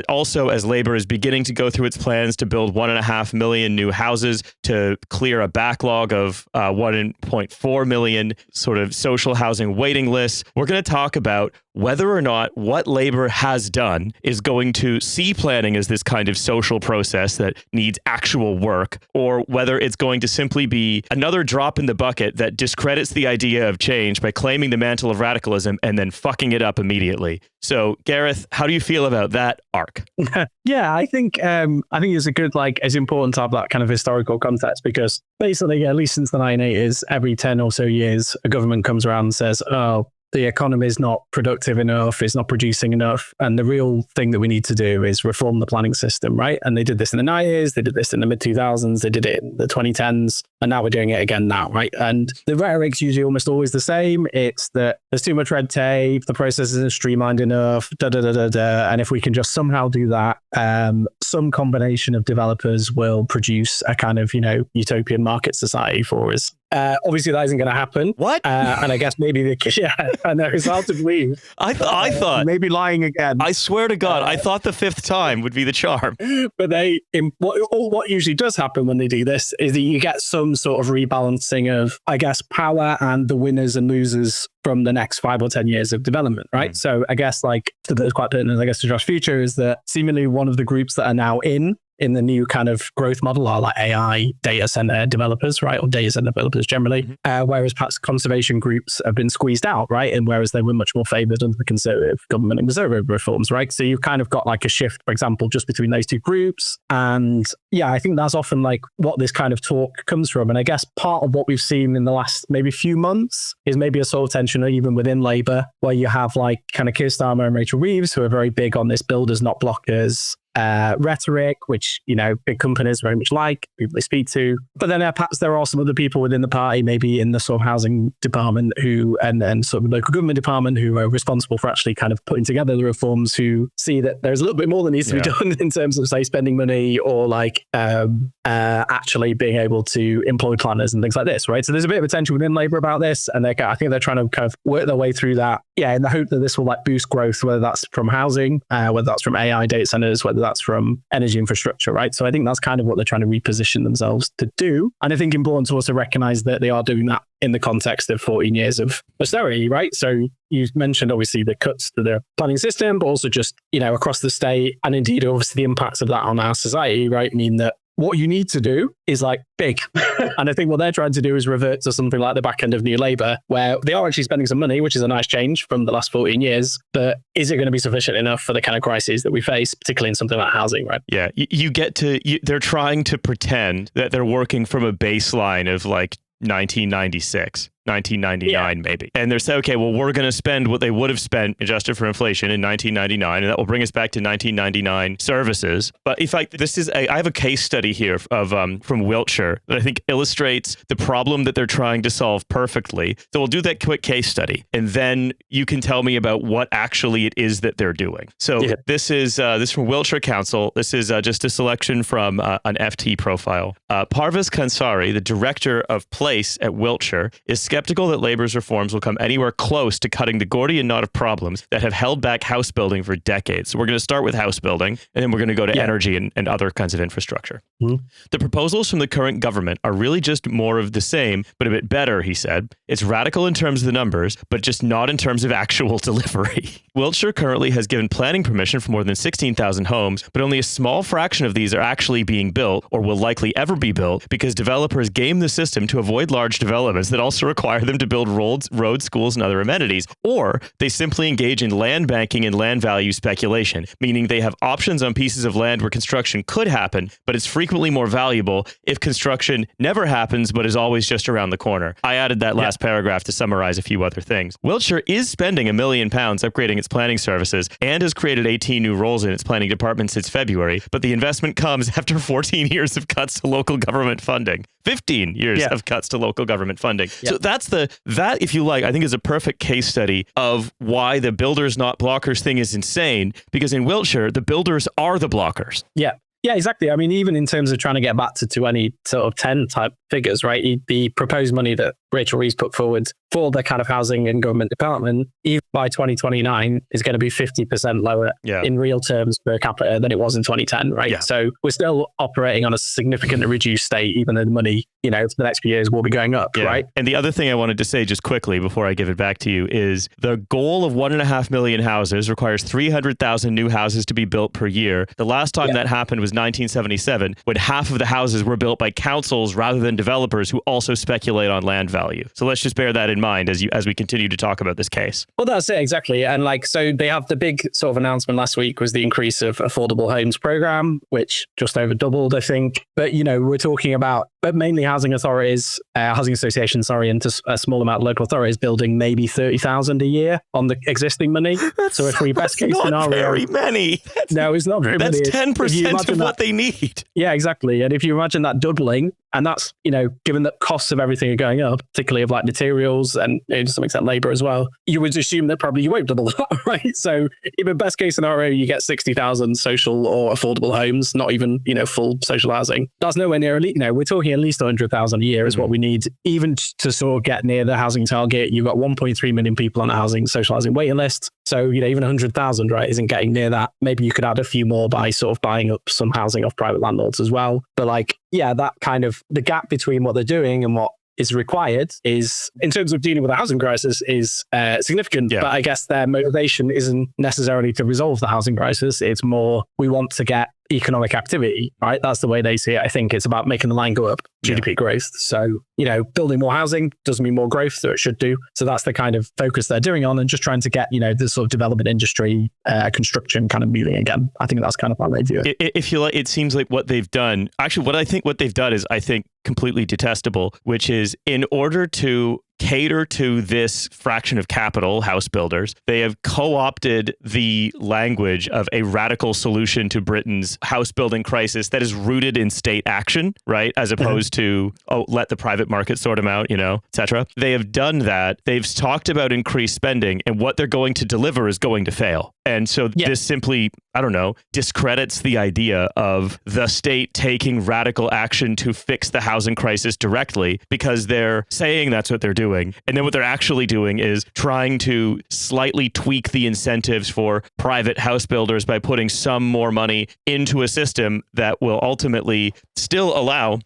Also, as Labour is beginning to go through its plans to build 1.5 million new houses to clear a backlog of 1.4 million sort of social housing waiting lists, we're going to talk about whether or not what Labour has done is going to see planning as this kind of social process that needs actual work, or whether it's going to simply be another drop in the bucket that discredits the idea of change by claiming the mantle of radicalism and then fucking it up immediately. So, Gareth, how do you feel about that arc? Yeah, I think it's a good, it's important to have that kind of historical context because basically, at least since the 1980s, every 10 or so years, a government comes around and says, oh, the economy is not productive enough, it's not producing enough. And the real thing that we need to do is reform the planning system, right? And they did this in the 90s, they did this in the mid-2000s, they did it in the 2010s, and now we're doing it again now, right? And the rhetoric's usually almost always the same. It's that there's too much red tape, the process isn't streamlined enough, and if we can just somehow do that, some combination of developers will produce a kind of, utopian market society for us. Obviously, that isn't going to happen. What? And I guess maybe I know it's hard to believe. I thought maybe lying again. I swear to God, I thought the fifth time would be the charm. But what usually does happen when they do this is that you get some sort of rebalancing of, I guess, power and the winners and losers from the next 5 or 10 years of development, right? Mm. So I guess that's quite pertinent, I guess, to Josh's future is that seemingly one of the groups that are now in the new kind of growth model are like AI data center developers, right? Or data center developers generally, whereas perhaps conservation groups have been squeezed out, right? And whereas they were much more favored under the conservative government and conservative reforms, right? So you've kind of got like a shift, for example, just between those two groups. And yeah, I think that's often like what this kind of talk comes from. And I guess part of what we've seen in the last maybe few months is maybe a sort of tension even within Labour, where you have like kind of Keir Starmer and Rachel Reeves, who are very big on this builders, not blockers rhetoric, which, big companies very much like, people they speak to. But then perhaps there are some other people within the party, maybe in the sort of housing department and sort of local government department who are responsible for actually kind of putting together the reforms, who see that there's a little bit more that needs to be done in terms of, say, spending money or actually being able to employ planners and things like this, right? So there's a bit of a tension within Labour about this. And I think they're trying to kind of work their way through that. Yeah, in the hope that this will boost growth, whether that's from housing, whether that's from AI data centers, whether that's from energy infrastructure, right? So I think that's kind of what they're trying to reposition themselves to do. And I think important to also recognize that they are doing that in the context of 14 years of austerity, right? So you mentioned obviously the cuts to the planning system, but also just, across the state, and indeed obviously the impacts of that on our society, right? Mean that what you need to do is big. And I think what they're trying to do is revert to something like the back end of New Labour, where they are actually spending some money, which is a nice change from the last 14 years. But is it going to be sufficient enough for the kind of crises that we face, particularly in something like housing, right? Yeah, they're trying to pretend that they're working from a baseline of 1996. 1999 maybe. And they're saying, okay, well, we're going to spend what they would have spent adjusted for inflation in 1999, and that will bring us back to 1999 services. But in fact, I have a case study here of from Wiltshire that I think illustrates the problem that they're trying to solve perfectly. So we'll do that quick case study, and then you can tell me about what actually it is that they're doing. So this is from Wiltshire Council. This is just a selection from an FT profile. Parvez Kansari, the director of Place at Wiltshire, is skeptical that Labour's reforms will come anywhere close to cutting the Gordian knot of problems that have held back house building for decades. So we're going to start with house building, and then we're going to go to energy and other kinds of infrastructure. Mm-hmm. The proposals from the current government are really just more of the same, but a bit better, he said. It's radical in terms of the numbers, but just not in terms of actual delivery. Wiltshire currently has given planning permission for more than 16,000 homes, but only a small fraction of these are actually being built or will likely ever be built because developers game the system to avoid large developments that also require them to build roads, schools, and other amenities. Or they simply engage in land banking and land value speculation, meaning they have options on pieces of land where construction could happen, but it's frequently more valuable if construction never happens but is always just around the corner. I added that last paragraph to summarize a few other things. Wiltshire is spending £1 million upgrading its planning services and has created 18 new roles in its planning department since February, but the investment comes after 14 years of cuts to local government funding. 15 years of cuts to local government funding. So that, if you like, I think is a perfect case study of why the builders not blockers thing is insane, because in Wiltshire, the builders are the blockers. Yeah, exactly. I mean, even in terms of trying to get back to 2010 type figures, right? The proposed money that Rachel Reeves put forward for the kind of housing and government department, even by 2029, is going to be 50% lower in real terms per capita than it was in 2010, right? Yeah. So we're still operating on a significantly reduced state, even though the money, for the next few years will be going up, right? And the other thing I wanted to say just quickly before I give it back to you is the goal of 1.5 million houses requires 300,000 new houses to be built per year. The last time that happened was 1977, when half of the houses were built by councils rather than developers who also speculate on land value. So let's just bear that in mind as we continue to talk about this case. Well, that's it, exactly. And so they have the big sort of announcement last week was the increase of affordable homes program, which just over doubled, I think. But, we're talking about, but mainly housing authorities, housing associations, and a small amount of local authorities building maybe 30,000 a year on the existing money. So if we best case scenario, not very many. No, it's not very many. That's 10% of what they need. Yeah, exactly. And if you imagine that doubling, and that's, given that costs of everything are going up, particularly of like materials and to some extent labor as well, you would assume that probably you won't double that, right? So in the best case scenario, you get 60,000 social or affordable homes, not even, full social housing. That's nowhere near, we're talking at least 100,000 a year is what we need, even to sort of get near the housing target. You've got 1.3 million people on a social housing waiting list. So, even 100,000, right, isn't getting near that. Maybe you could add a few more by sort of buying up some housing off private landlords as well. But that kind of the gap between what they're doing and what is required is, in terms of dealing with the housing crisis, is significant. Yeah. But I guess their motivation isn't necessarily to resolve the housing crisis. It's more, we want to get economic activity, right? That's the way they see it. I think it's about making the line go up, GDP growth. So, building more housing doesn't mean more growth, so it should do. So that's the kind of focus they're doing on, and just trying to get, the sort of development industry, construction kind of moving again. I think that's kind of how they do it. If you like, it seems like what they've done, actually, what they've done is, I think, completely detestable, which is in order to cater to this fraction of capital, house builders, they have co-opted the language of a radical solution to Britain's house building crisis that is rooted in state action, right? As opposed to, let the private market sort them out, etc. They have done that. They've talked about increased spending, and what they're going to deliver is going to fail. And so this simply, discredits the idea of the state taking radical action to fix the housing crisis directly, because they're saying that's what they're doing. And then what they're actually doing is trying to slightly tweak the incentives for private house builders by putting some more money into a system that will ultimately still allow,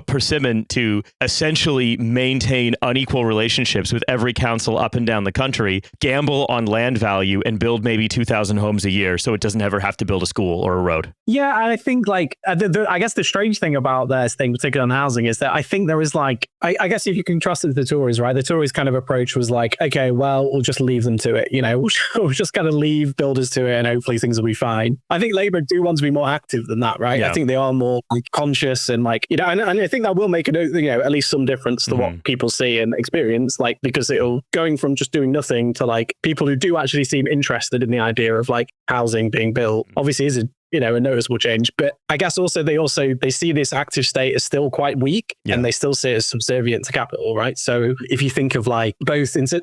Persimmon to essentially maintain unequal relationships with every council up and down the country, gamble on land value, and build maybe 2,000 100,000 homes a year, so it doesn't ever have to build a school or a road. Yeah, I think like I guess the strange thing about this thing, particularly on housing, is that I think there is like I guess if you can trust the Tories, right? The Tories kind of approach was like, okay, well, we'll just leave them to it. We'll just kind of leave builders to it, and hopefully things will be fine. I think Labour do want to be more active than that, right? Yeah. I think they are more conscious and like and I think that will make at least some difference to what people see and experience, like because it'll going from just doing nothing to like people who do actually seem interested in the idea of like housing being built. Obviously, is a noticeable change, but I guess also they see this active state as still quite weak, and they still see it as subservient to capital, right? So if you think of like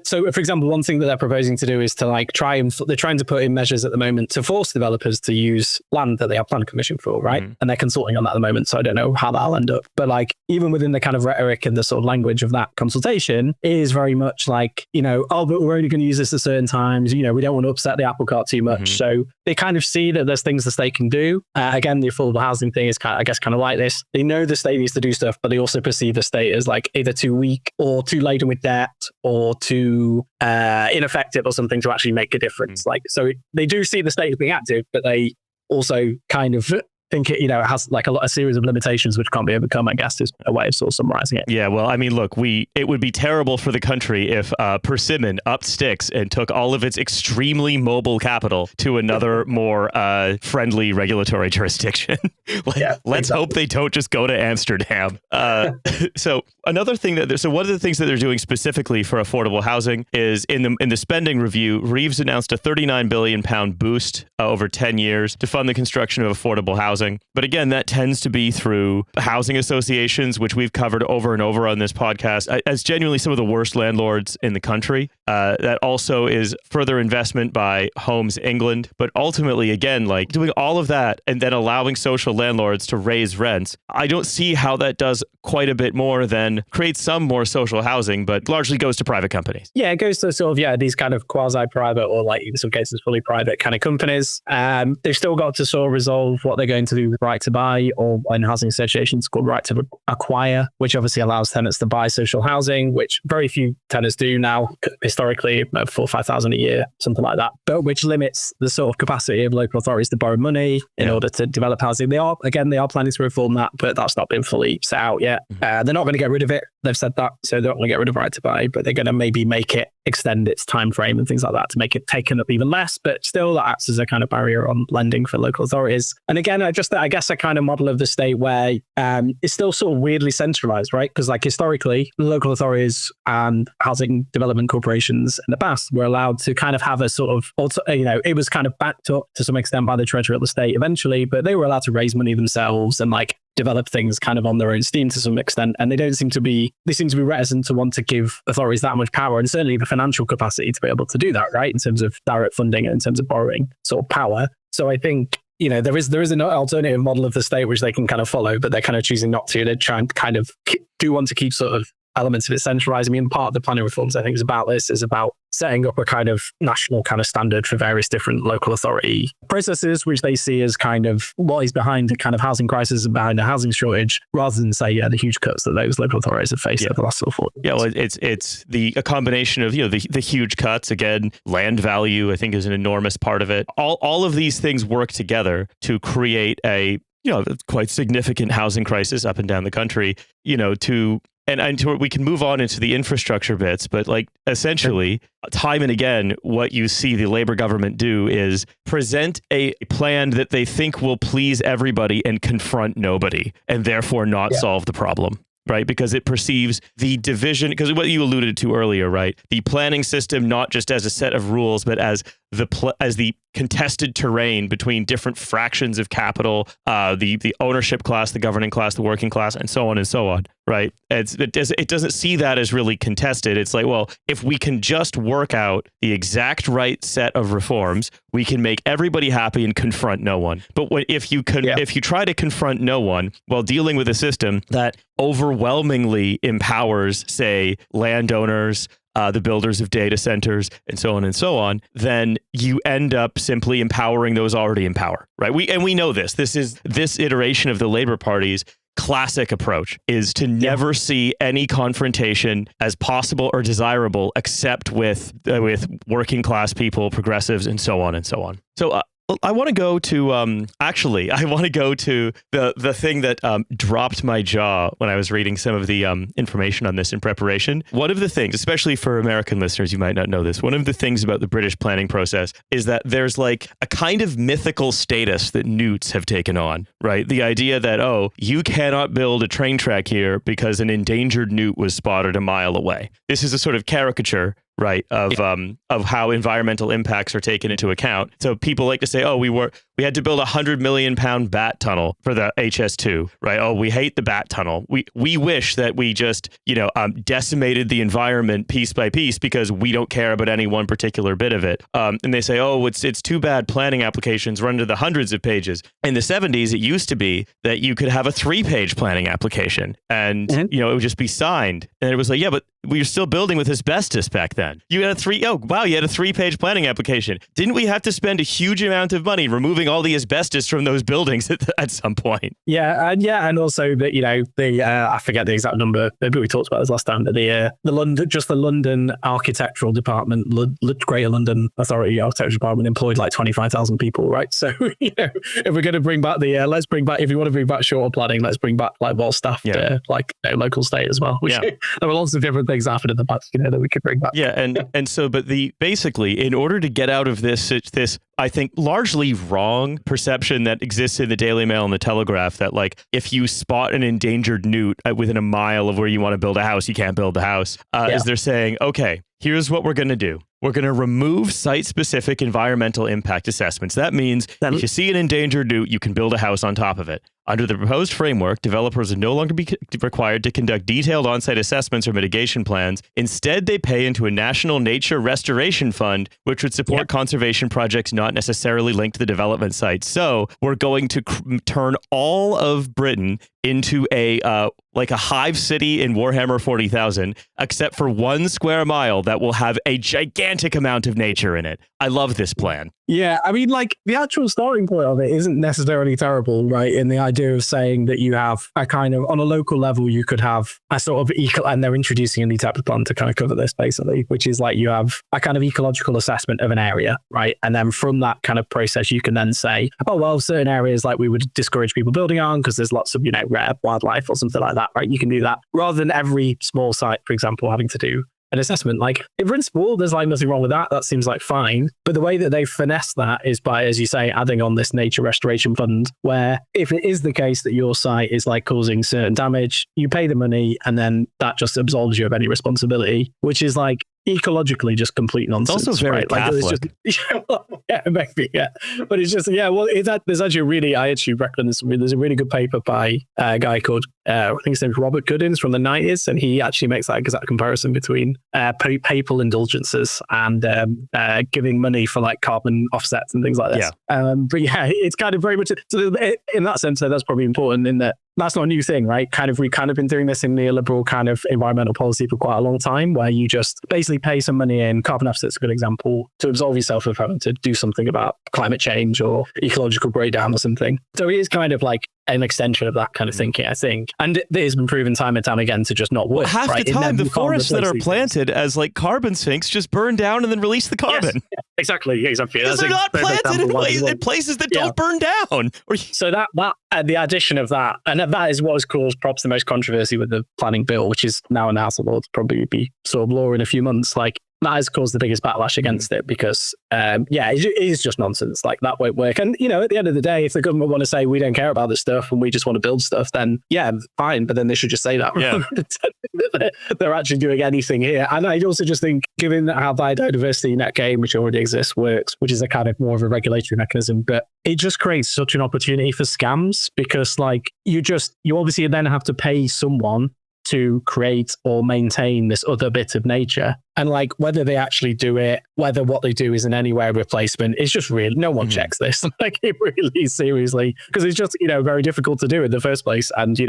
so for example, one thing that they're proposing to do is to like they're trying to put in measures at the moment to force developers to use land that they have planning permission for, right? And they're consulting on that at the moment, so I don't know how that'll end up. But like even within the kind of rhetoric and the sort of language of that consultation, it is very much like, but we're only going to use this at certain times. We don't want to upset the apple cart too much. So they kind of see that there's things the state can do. Again, the affordable housing thing is kind of like this. They know the state needs to do stuff, but they also perceive the state as like either too weak or too laden with debt or too ineffective or something to actually make a difference. Like, so they do see the state as being active, but they also kind of think it, has like a series of limitations which can't be overcome, I guess, is a way of sort of summarizing it. Yeah, well, I mean, look, it would be terrible for the country if Persimmon upped sticks and took all of its extremely mobile capital to another more friendly regulatory jurisdiction. Let's hope they don't just go to Amsterdam. So another thing one of the things that they're doing specifically for affordable housing is in the spending review, Reeves announced a £39 billion boost over 10 years to fund the construction of affordable housing. But again, that tends to be through housing associations, which we've covered over and over on this podcast, as genuinely some of the worst landlords in the country. That also is further investment by Homes England. But ultimately, again, like doing all of that and then allowing social landlords to raise rents, I don't see how that does quite a bit more than create some more social housing, but largely goes to private companies. Yeah, it goes to sort of, these kind of quasi-private or like in some cases fully private kind of companies. They've still got to sort of resolve what they're going to do with right to buy, or in housing associations called right to acquire, which obviously allows tenants to buy social housing, which very few tenants do now, historically, 4,000 or 5,000 a year, something like that, but which limits the sort of capacity of local authorities to borrow money in order to develop housing. They are planning to reform that, but that's not been fully set out yet. They're not going to get rid of it. They've said that, so they're not going to get rid of right to buy, but they're going to maybe make it extend its time frame and things like that to make it taken up even less. But still, that acts as a kind of barrier on lending for local authorities. And again, I guess a kind of model of the state where it's still sort of weirdly centralized, right? Because like historically, local authorities and housing development corporations in the past were allowed to kind of have a sort of, it was kind of backed up to some extent by the treasury of the state eventually, but they were allowed to raise money themselves and like develop things kind of on their own steam to some extent. And they seem to be reticent to want to give authorities that much power, and certainly the financial capacity to be able to do that, right? In terms of direct funding and in terms of borrowing sort of power. So I think, there is an alternative model of the state which they can kind of follow, but they're kind of choosing not to. They're trying to kind of do want to keep sort of elements of it centralized. I mean, part of the planning reforms, I think, is about setting up a kind of national kind of standard for various different local authority processes, which they see as kind of what is behind a kind of housing crisis and behind a housing shortage, rather than say, the huge cuts that those local authorities have faced over the last 4 years. Yeah, well, it's a combination of, the huge cuts. Again, land value, I think, is an enormous part of it. All of these things work together to create a, quite significant housing crisis up and down the country, And we can move on into the infrastructure bits, but like essentially, time and again, what you see the Labour government do is present a plan that they think will please everybody and confront nobody, and therefore not solve the problem. Right, because it perceives the division, because what you alluded to earlier, right? The planning system not just as a set of rules, but as the contested terrain between different fractions of capital, the ownership class, the governing class, the working class, and so on, right? It doesn't see that as really contested. It's like, well, if we can just work out the exact right set of reforms, we can make everybody happy and confront no one. But if you try to confront no one while dealing with a system that overwhelmingly empowers, say, landowners, the builders of data centers, and so on, then you end up simply empowering those already in power, right? We know this. This iteration of the Labour parties classic approach is to never see any confrontation as possible or desirable except with working class people, progressives, and so on and so on. So I want to go to I want to go to the thing that dropped my jaw when I was reading some of the information on this in preparation. One of the things, especially for American listeners, you might not know this, one of the things about the British planning process is that there's like a kind of mythical status that newts have taken on, right? The idea that, oh, you cannot build a train track here because an endangered newt was spotted a mile away. This is a sort of caricature, right, of how environmental impacts are taken into account. So people like to say, oh, we had to build a 100 million pound bat tunnel for the HS2, right? Oh, we hate the bat tunnel. We wish that we just, decimated the environment piece by piece because we don't care about any one particular bit of it. And they say, oh, it's too bad planning applications run into the hundreds of pages. In the 70s, it used to be that you could have a 3-page planning application and, it would just be signed. And it was like, yeah, but we were still building with asbestos back then. You had a 3-page planning application. Didn't we have to spend a huge amount of money removing all the asbestos from those buildings at some point? Yeah, and also that I forget the exact number. Maybe we talked about this last time. But the London Architectural Department, Greater London Authority Architectural Department employed like 25,000 people, right? So if we're going to bring back if you want to bring back shorter planning, let's bring back like well staffed local state as well. There were lots of different things happened in the past, that we could bring back. Yeah, and so, but basically, in order to get out of this, I think, largely wrong perception that exists in the Daily Mail and the Telegraph that, like, if you spot an endangered newt within a mile of where you want to build a house, you can't build the house, is they're saying, okay, here's what we're going to do. We're going to remove site-specific environmental impact assessments. That means if you see an endangered newt, you can build a house on top of it. Under the proposed framework, developers would no longer be required to conduct detailed on-site assessments or mitigation plans. Instead, they pay into a national nature restoration fund, which would support conservation projects not necessarily linked to the development site. So we're going to turn all of Britain into a hive city in Warhammer 40,000, except for 1 square mile that will have a gigantic amount of nature in it. I love this plan. Yeah, I mean, like, the actual starting point of it isn't necessarily terrible, right? In the idea of saying that you have a kind of, on a local level, you could have a sort of and they're introducing a new type of plan to kind of cover this, basically, which is like you have a kind of ecological assessment of an area, right? And then from that kind of process, you can then say, oh, well, certain areas like we would discourage people building on because there's lots of, rare wildlife or something like that, right? You can do that rather than every small site, for example, having to do an assessment. Like, in principle, there's like nothing wrong with that. That seems like fine. But the way that they finesse that is by, as you say, adding on this nature restoration fund, where if it is the case that your site is like causing certain damage, you pay the money and then that just absolves you of any responsibility, which is like ecologically just complete nonsense. It's also very Catholic. Maybe. But it's just, there's actually I actually recommend this. There's a really good paper by a guy called, I think his name is Robert Goodins from the 90s. And he actually makes that exact comparison between papal indulgences and giving money for like carbon offsets and things like this. But it's kind of very much, so in that sense, that's probably important in that that's not a new thing, right? We've kind of been doing this in neoliberal kind of environmental policy for quite a long time, where you just basically pay some money in. Carbon offsets, a good example, to absolve yourself of having to do something about climate change or ecological breakdown or something. So it is kind of like an extension of that kind of thinking, I think. And it has been proven time and time again to just not work. Half right? the time, the forests that are planted as like carbon sinks just burn down and then release the carbon. Yes. Exactly. Because they're not planted in places that don't burn down. So that the addition of that, and that is what has caused perhaps the most controversy with the planning bill, which is now in the House of Lords, probably be sort of law in a few months. Like, that has caused the biggest backlash against it because, it is just nonsense. Like, that won't work. And, at the end of the day, if the government want to say we don't care about this stuff and we just want to build stuff, then fine. But then they should just say that. Yeah. They're actually doing anything here. And I also just think, given how biodiversity net gain, which already exists, works, which is a kind of more of a regulatory mechanism, but it just creates such an opportunity for scams because, like, you obviously then have to pay someone to create or maintain this other bit of nature. And like, whether they actually do it, whether what they do is in any way a replacement, it's just really, no one checks this. Like, it really, seriously, because it's just, very difficult to do in the first place. And,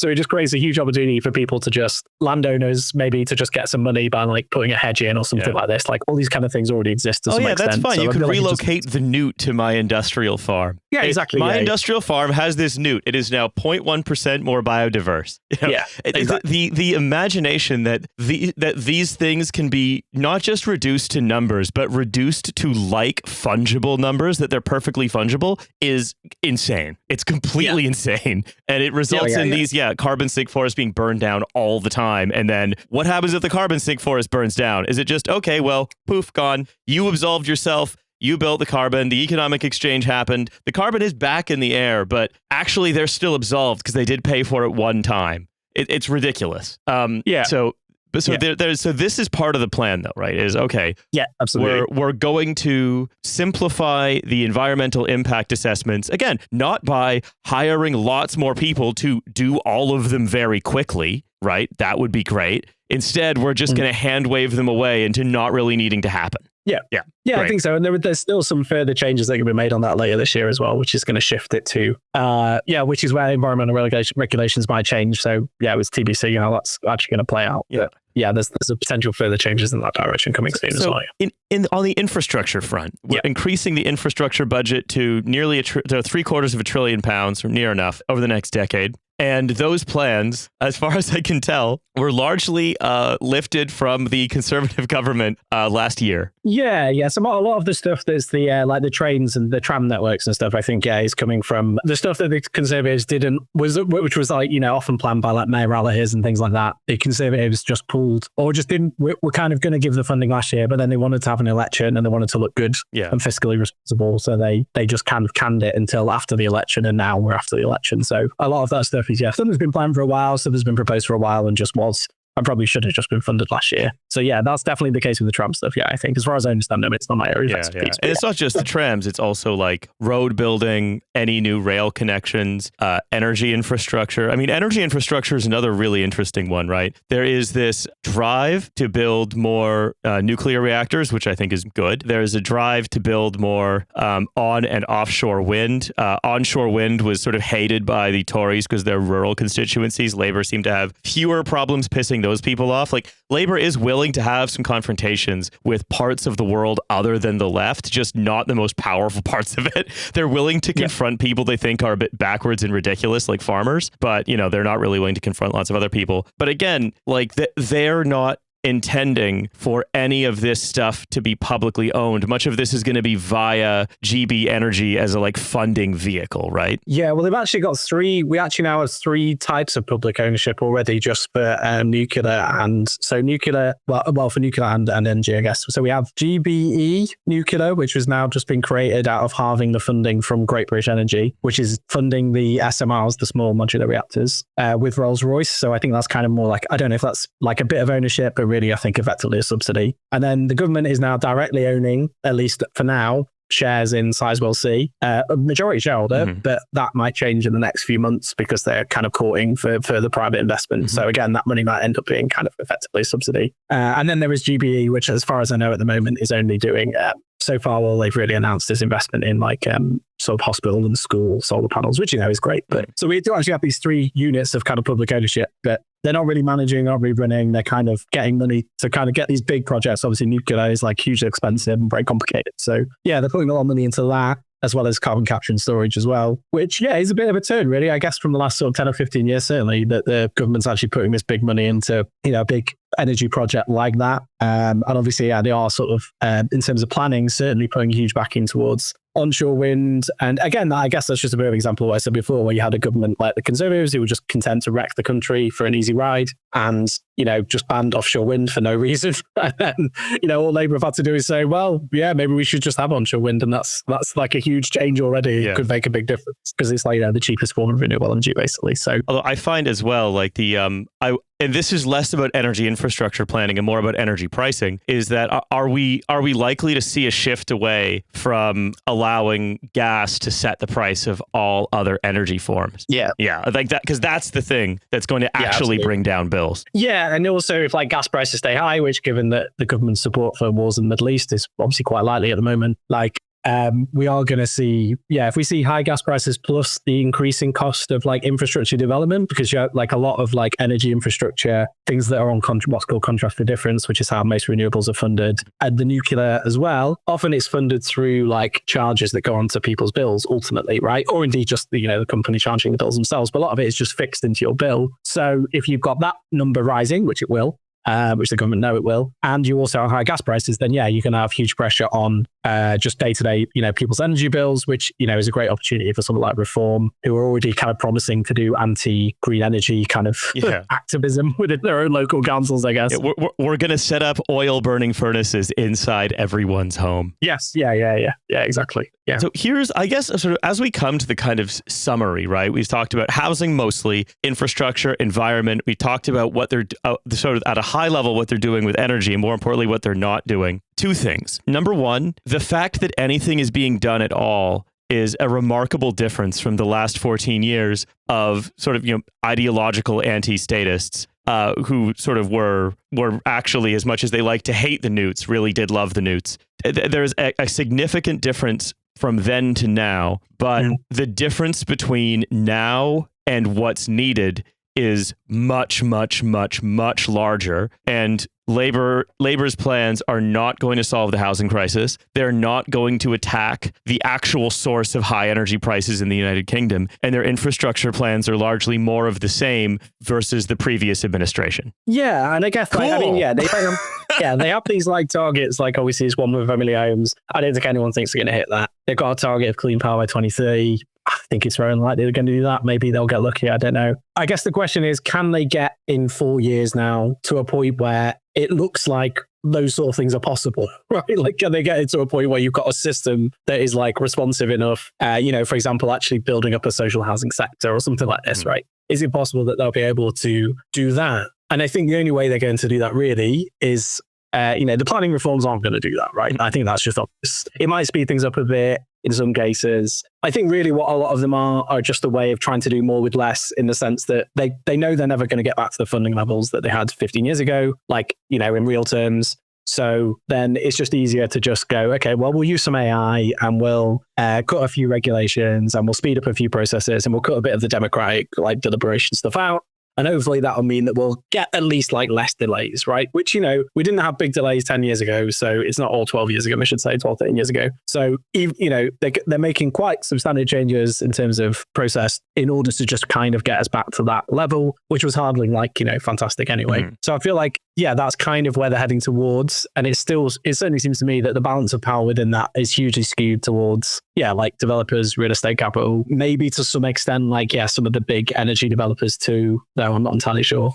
So it just creates a huge opportunity for people to just, landowners maybe, to just get some money by like putting a hedge in or something like this. Like all these kind of things already exist to some extent. That's fine. So you I can feel like relocate the newt to my industrial farm. Yeah, exactly. My industrial farm has this newt. It is now 0.1% more biodiverse. You know, exactly. The imagination that these things can be not just reduced to numbers, but reduced to like fungible numbers, that they're perfectly fungible, is insane. It's completely insane. And it results in these carbon sink forests being burned down all the time. And then what happens if the carbon sink forest burns down? Is it just, okay, well, poof, gone. You absolved yourself. You built the carbon. The economic exchange happened. The carbon is back in the air, but actually they're still absolved because they did pay for it one time. It's ridiculous. So this is part of the plan, though, right? Is okay. Yeah, absolutely. We're going to simplify the environmental impact assessments, again, not by hiring lots more people to do all of them very quickly, right? That would be great. Instead, we're just going to hand wave them away into not really needing to happen. Yeah, I think so. And there's still some further changes that can be made on that later this year as well, which is going to shift it to, which is where environmental regulations might change. So yeah, it was TBC, that's actually going to play out. Yeah, there's a potential further changes in that direction coming soon as well. On the infrastructure front, we're increasing the infrastructure budget to nearly £750 billion, or near enough, over the next decade. And those plans, as far as I can tell, were largely lifted from the Conservative government last year. Yeah. So a lot of the stuff that's the like the trains and the tram networks and stuff, I think, is coming from the stuff that the Conservatives which was like, often planned by like mayoralties and things like that. The Conservatives just pulled or just didn't. We're kind of going to give the funding last year, but then they wanted to have an election and they wanted to look good and fiscally responsible. So they just kind of canned it until after the election, and now we're after the election. So a lot of that stuff is something's been planned for a while, stuff has been proposed for a while, and just was. And probably should have just been funded last year. So yeah, that's definitely the case with the tram stuff. Yeah, I think as far as I understand them, it's not my area of expertise. And it's not just the trams, it's also like road building, any new rail connections, energy infrastructure. I mean, energy infrastructure is another really interesting one, right? There is this drive to build more nuclear reactors, which I think is good. There is a drive to build more on and offshore wind. Onshore wind was sort of hated by the Tories because they're rural constituencies. Labour seemed to have fewer problems pissing those people off. Like, Labour is willing to have some confrontations with parts of the world other than the left, just not the most powerful parts of it. They're willing to confront people they think are a bit backwards and ridiculous, like farmers, but they're not really willing to confront lots of other people. But again, like they're not intending for any of this stuff to be publicly owned. Much of this is going to be via GB Energy as a funding vehicle, right? Yeah, well, they've actually got we actually now have 3 types of public ownership already, just for nuclear and for nuclear and energy, I guess. So we have GBE Nuclear, which has now just been created out of halving the funding from Great British Energy, which is funding the SMRs, the small modular reactors, with Rolls-Royce. So I think that's kind of more like, I don't know if that's like a bit of ownership, but really, I think effectively a subsidy. And then the government is now directly owning, at least for now, shares in Sizewell C, a majority shareholder, but that might change in the next few months because they're kind of courting for further private investment. So again, that money might end up being kind of effectively a subsidy. And then there is GBE, which as far as I know at the moment is only doing, so far all they've really announced is investment in sort of hospital and school solar panels, which is great. But so we do actually have these 3 units of kind of public ownership, but they're not really managing, not really running. They're kind of getting money to kind of get these big projects. Obviously, nuclear is hugely expensive and very complicated. So yeah, they're putting a lot of money into that, as well as carbon capture and storage as well, which is a bit of a turn, really. I guess from the last sort of 10 or 15 years, certainly, that the government's actually putting this big money into, a big energy project like that. And obviously, they are sort of, in terms of planning, certainly putting huge backing towards onshore wind. And again, I guess that's just a bit of an example of what I said before, where you had a government like the Conservatives who were just content to wreck the country for an easy ride and, just banned offshore wind for no reason. And then, all Labour have had to do is say, well, yeah, maybe we should just have onshore wind. And that's like a huge change already. It could make a big difference because it's the cheapest form of renewable energy, basically. So, although I find as well, and this is less about energy infrastructure planning and more about energy pricing, is that are we likely to see a shift away from allowing gas to set the price of all other energy forms? Yeah, like that, because that's the thing that's going to actually bring down bills. Yeah, and also if gas prices stay high, which given that the government's support for wars in the Middle East is obviously quite likely at the moment, we are going to see, if we see high gas prices plus the increasing cost of like infrastructure development, because you have like a lot of like energy infrastructure, things that are on what's called contrast for difference, which is how most renewables are funded, and the nuclear as well. Often it's funded through like charges that go onto people's bills ultimately, right? Or indeed just, the company charging the bills themselves. But a lot of it is just fixed into your bill. So if you've got that number rising, which it will, which the government know it will, and you also have high gas prices, then you're going to have huge pressure on just day-to-day, people's energy bills, which, is a great opportunity for someone like Reform, who are already kind of promising to do anti-green energy kind of activism within their own local councils, I guess. Yeah, we're going to set up oil-burning furnaces inside everyone's home. Yes. Yeah, exactly. Yeah. So here's, I guess, sort of as we come to the kind of summary, right? We've talked about housing mostly, infrastructure, environment. We talked about what they're sort of at a high level, what they're doing with energy, and more importantly, what they're not doing. Two things. Number one, the fact that anything is being done at all is a remarkable difference from the last 14 years of sort of, ideological anti-statists who sort of were actually, as much as they like to hate the newts, really did love the newts. There's a significant difference from then to now, but the difference between now and what's needed is much, much, much, much larger. And Labour's plans are not going to solve the housing crisis. They're not going to attack the actual source of high energy prices in the United Kingdom. And their infrastructure plans are largely more of the same versus the previous administration. Yeah, and I guess, cool. they have these like targets, like obviously it's 1 million homes. I don't think anyone thinks they're going to hit that. They've got a target of clean power by 2030. I think it's very unlikely they're going to do that. Maybe they'll get lucky. I don't know. I guess the question is, can they get in 4 years now to a point where it looks like those sort of things are possible, right? Like, can they get into a point where you've got a system that is like responsive enough, for example, actually building up a social housing sector or something like this, right? Is it possible that they'll be able to do that? And I think the only way they're going to do that really is, the planning reforms aren't going to do that, right? I think that's just obvious. It might speed things up a bit in some cases. I think really what a lot of them are just a way of trying to do more with less, in the sense that they know they're never going to get back to the funding levels that they had 15 years ago, like, in real terms. So then it's just easier to just go, okay, well, we'll use some AI and we'll cut a few regulations and we'll speed up a few processes and we'll cut a bit of the democratic like deliberation stuff out. And hopefully that'll mean that we'll get at least like less delays, right? Which, we didn't have big delays 10 years ago. So it's not all 12 years ago, I should say, 12, 13 years ago. So, they're making quite substantial changes in terms of process in order to just kind of get us back to that level, which was hardly like, fantastic anyway. Mm-hmm. So I feel like, that's kind of where they're heading towards. And it certainly seems to me that the balance of power within that is hugely skewed towards, like developers, real estate capital, maybe to some extent, like, some of the big energy developers too, though I'm not entirely sure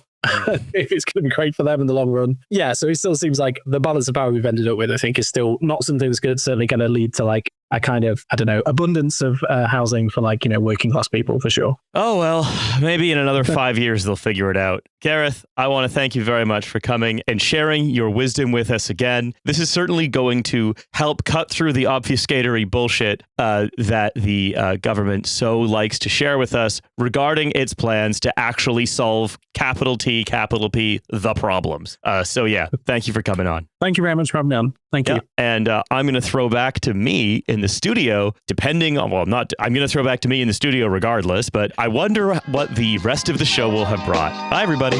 if it's going to be great for them in the long run. Yeah, so it still seems like the balance of power we've ended up with, I think, is still not something that's good. Certainly going to lead to like a kind of, abundance of housing for like, working class people for sure. Oh, well, maybe in another 5 years, they'll figure it out. Gareth, I want to thank you very much for coming and sharing your wisdom with us again. This is certainly going to help cut through the obfuscatory bullshit that the government so likes to share with us regarding its plans to actually solve capital T, capital P, the problems. Thank you for coming on. Thank you very much for having me on. Thank you. And I'm going to throw back to me in the studio, I'm going to throw back to me in the studio regardless, but I wonder what the rest of the show will have brought. Bye, everybody.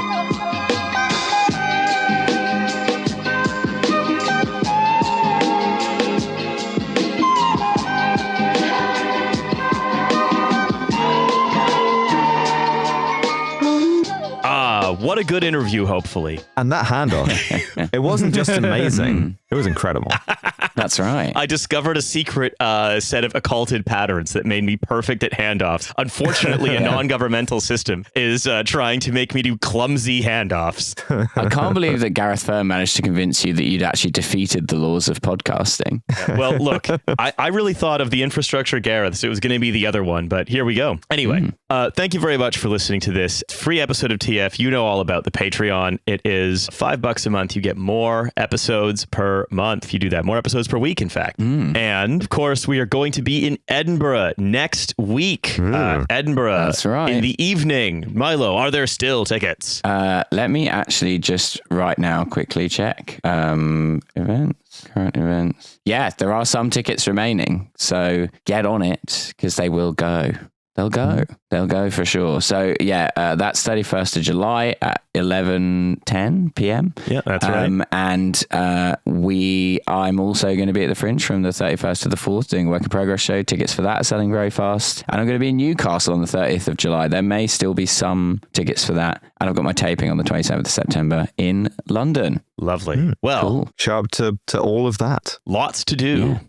What a good interview, hopefully. And that handoff, it wasn't just amazing, it was incredible. That's right. I discovered a secret set of occulted patterns that made me perfect at handoffs. Unfortunately, a non-governmental system is trying to make me do clumsy handoffs. I can't believe that Gareth Fearn managed to convince you that you'd actually defeated the laws of podcasting. Yeah, well, look, I really thought of the infrastructure Gareth, so it was going to be the other one, but here we go. Anyway, thank you very much for listening to this free episode of TF. You know all about the Patreon. It is $5 a month. You get more episodes per month if you do that. More episodes episodes per week, in fact. And of course, we are going to be in Edinburgh next week. Edinburgh. That's right. In the evening. Milo, are there still tickets? Let me actually just right now quickly check. Events, current events. Yeah, there are some tickets remaining. So get on it because they will go. They'll go. They'll go for sure. So yeah, that's 31st of July at 11:10 p.m. Yeah, that's right. And I'm also going to be at the Fringe from the 31st to the 4th doing a work in progress show. Tickets for that are selling very fast. And I'm going to be in Newcastle on the 30th of July. There may still be some tickets for that. And I've got my taping on the 27th of September in London. Lovely. Well, Cool. Show up to all of that. lots to do. Yeah.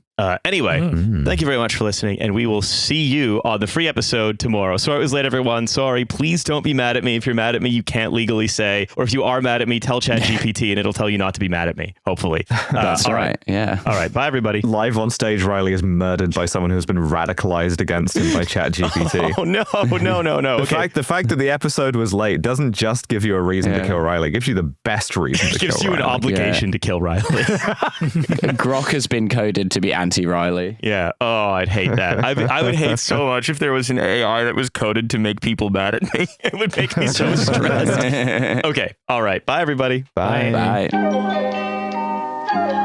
Anyway, thank you very much for listening, and we will see you on the free episode tomorrow. Sorry it was late, everyone. Sorry. Please don't be mad at me. If you're mad at me, you can't legally say, or if you are mad at me, tell ChatGPT and it'll tell you not to be mad at me, hopefully. That's all right. Yeah. All right. Bye, everybody. Live on stage, Riley is murdered by someone who's been radicalized against him by ChatGPT. Oh, no. The fact that the episode was late doesn't just give you a reason to kill Riley. It gives you the best reason to kill Gives you Riley. an obligation to kill Riley. Grok has been coded to be anti-Riley. Yeah. Oh, I'd hate that. I would hate so much if there was an AI that was coded to make people mad at me. It would make me so stressed. Okay. All right. Bye, everybody. Bye. Bye.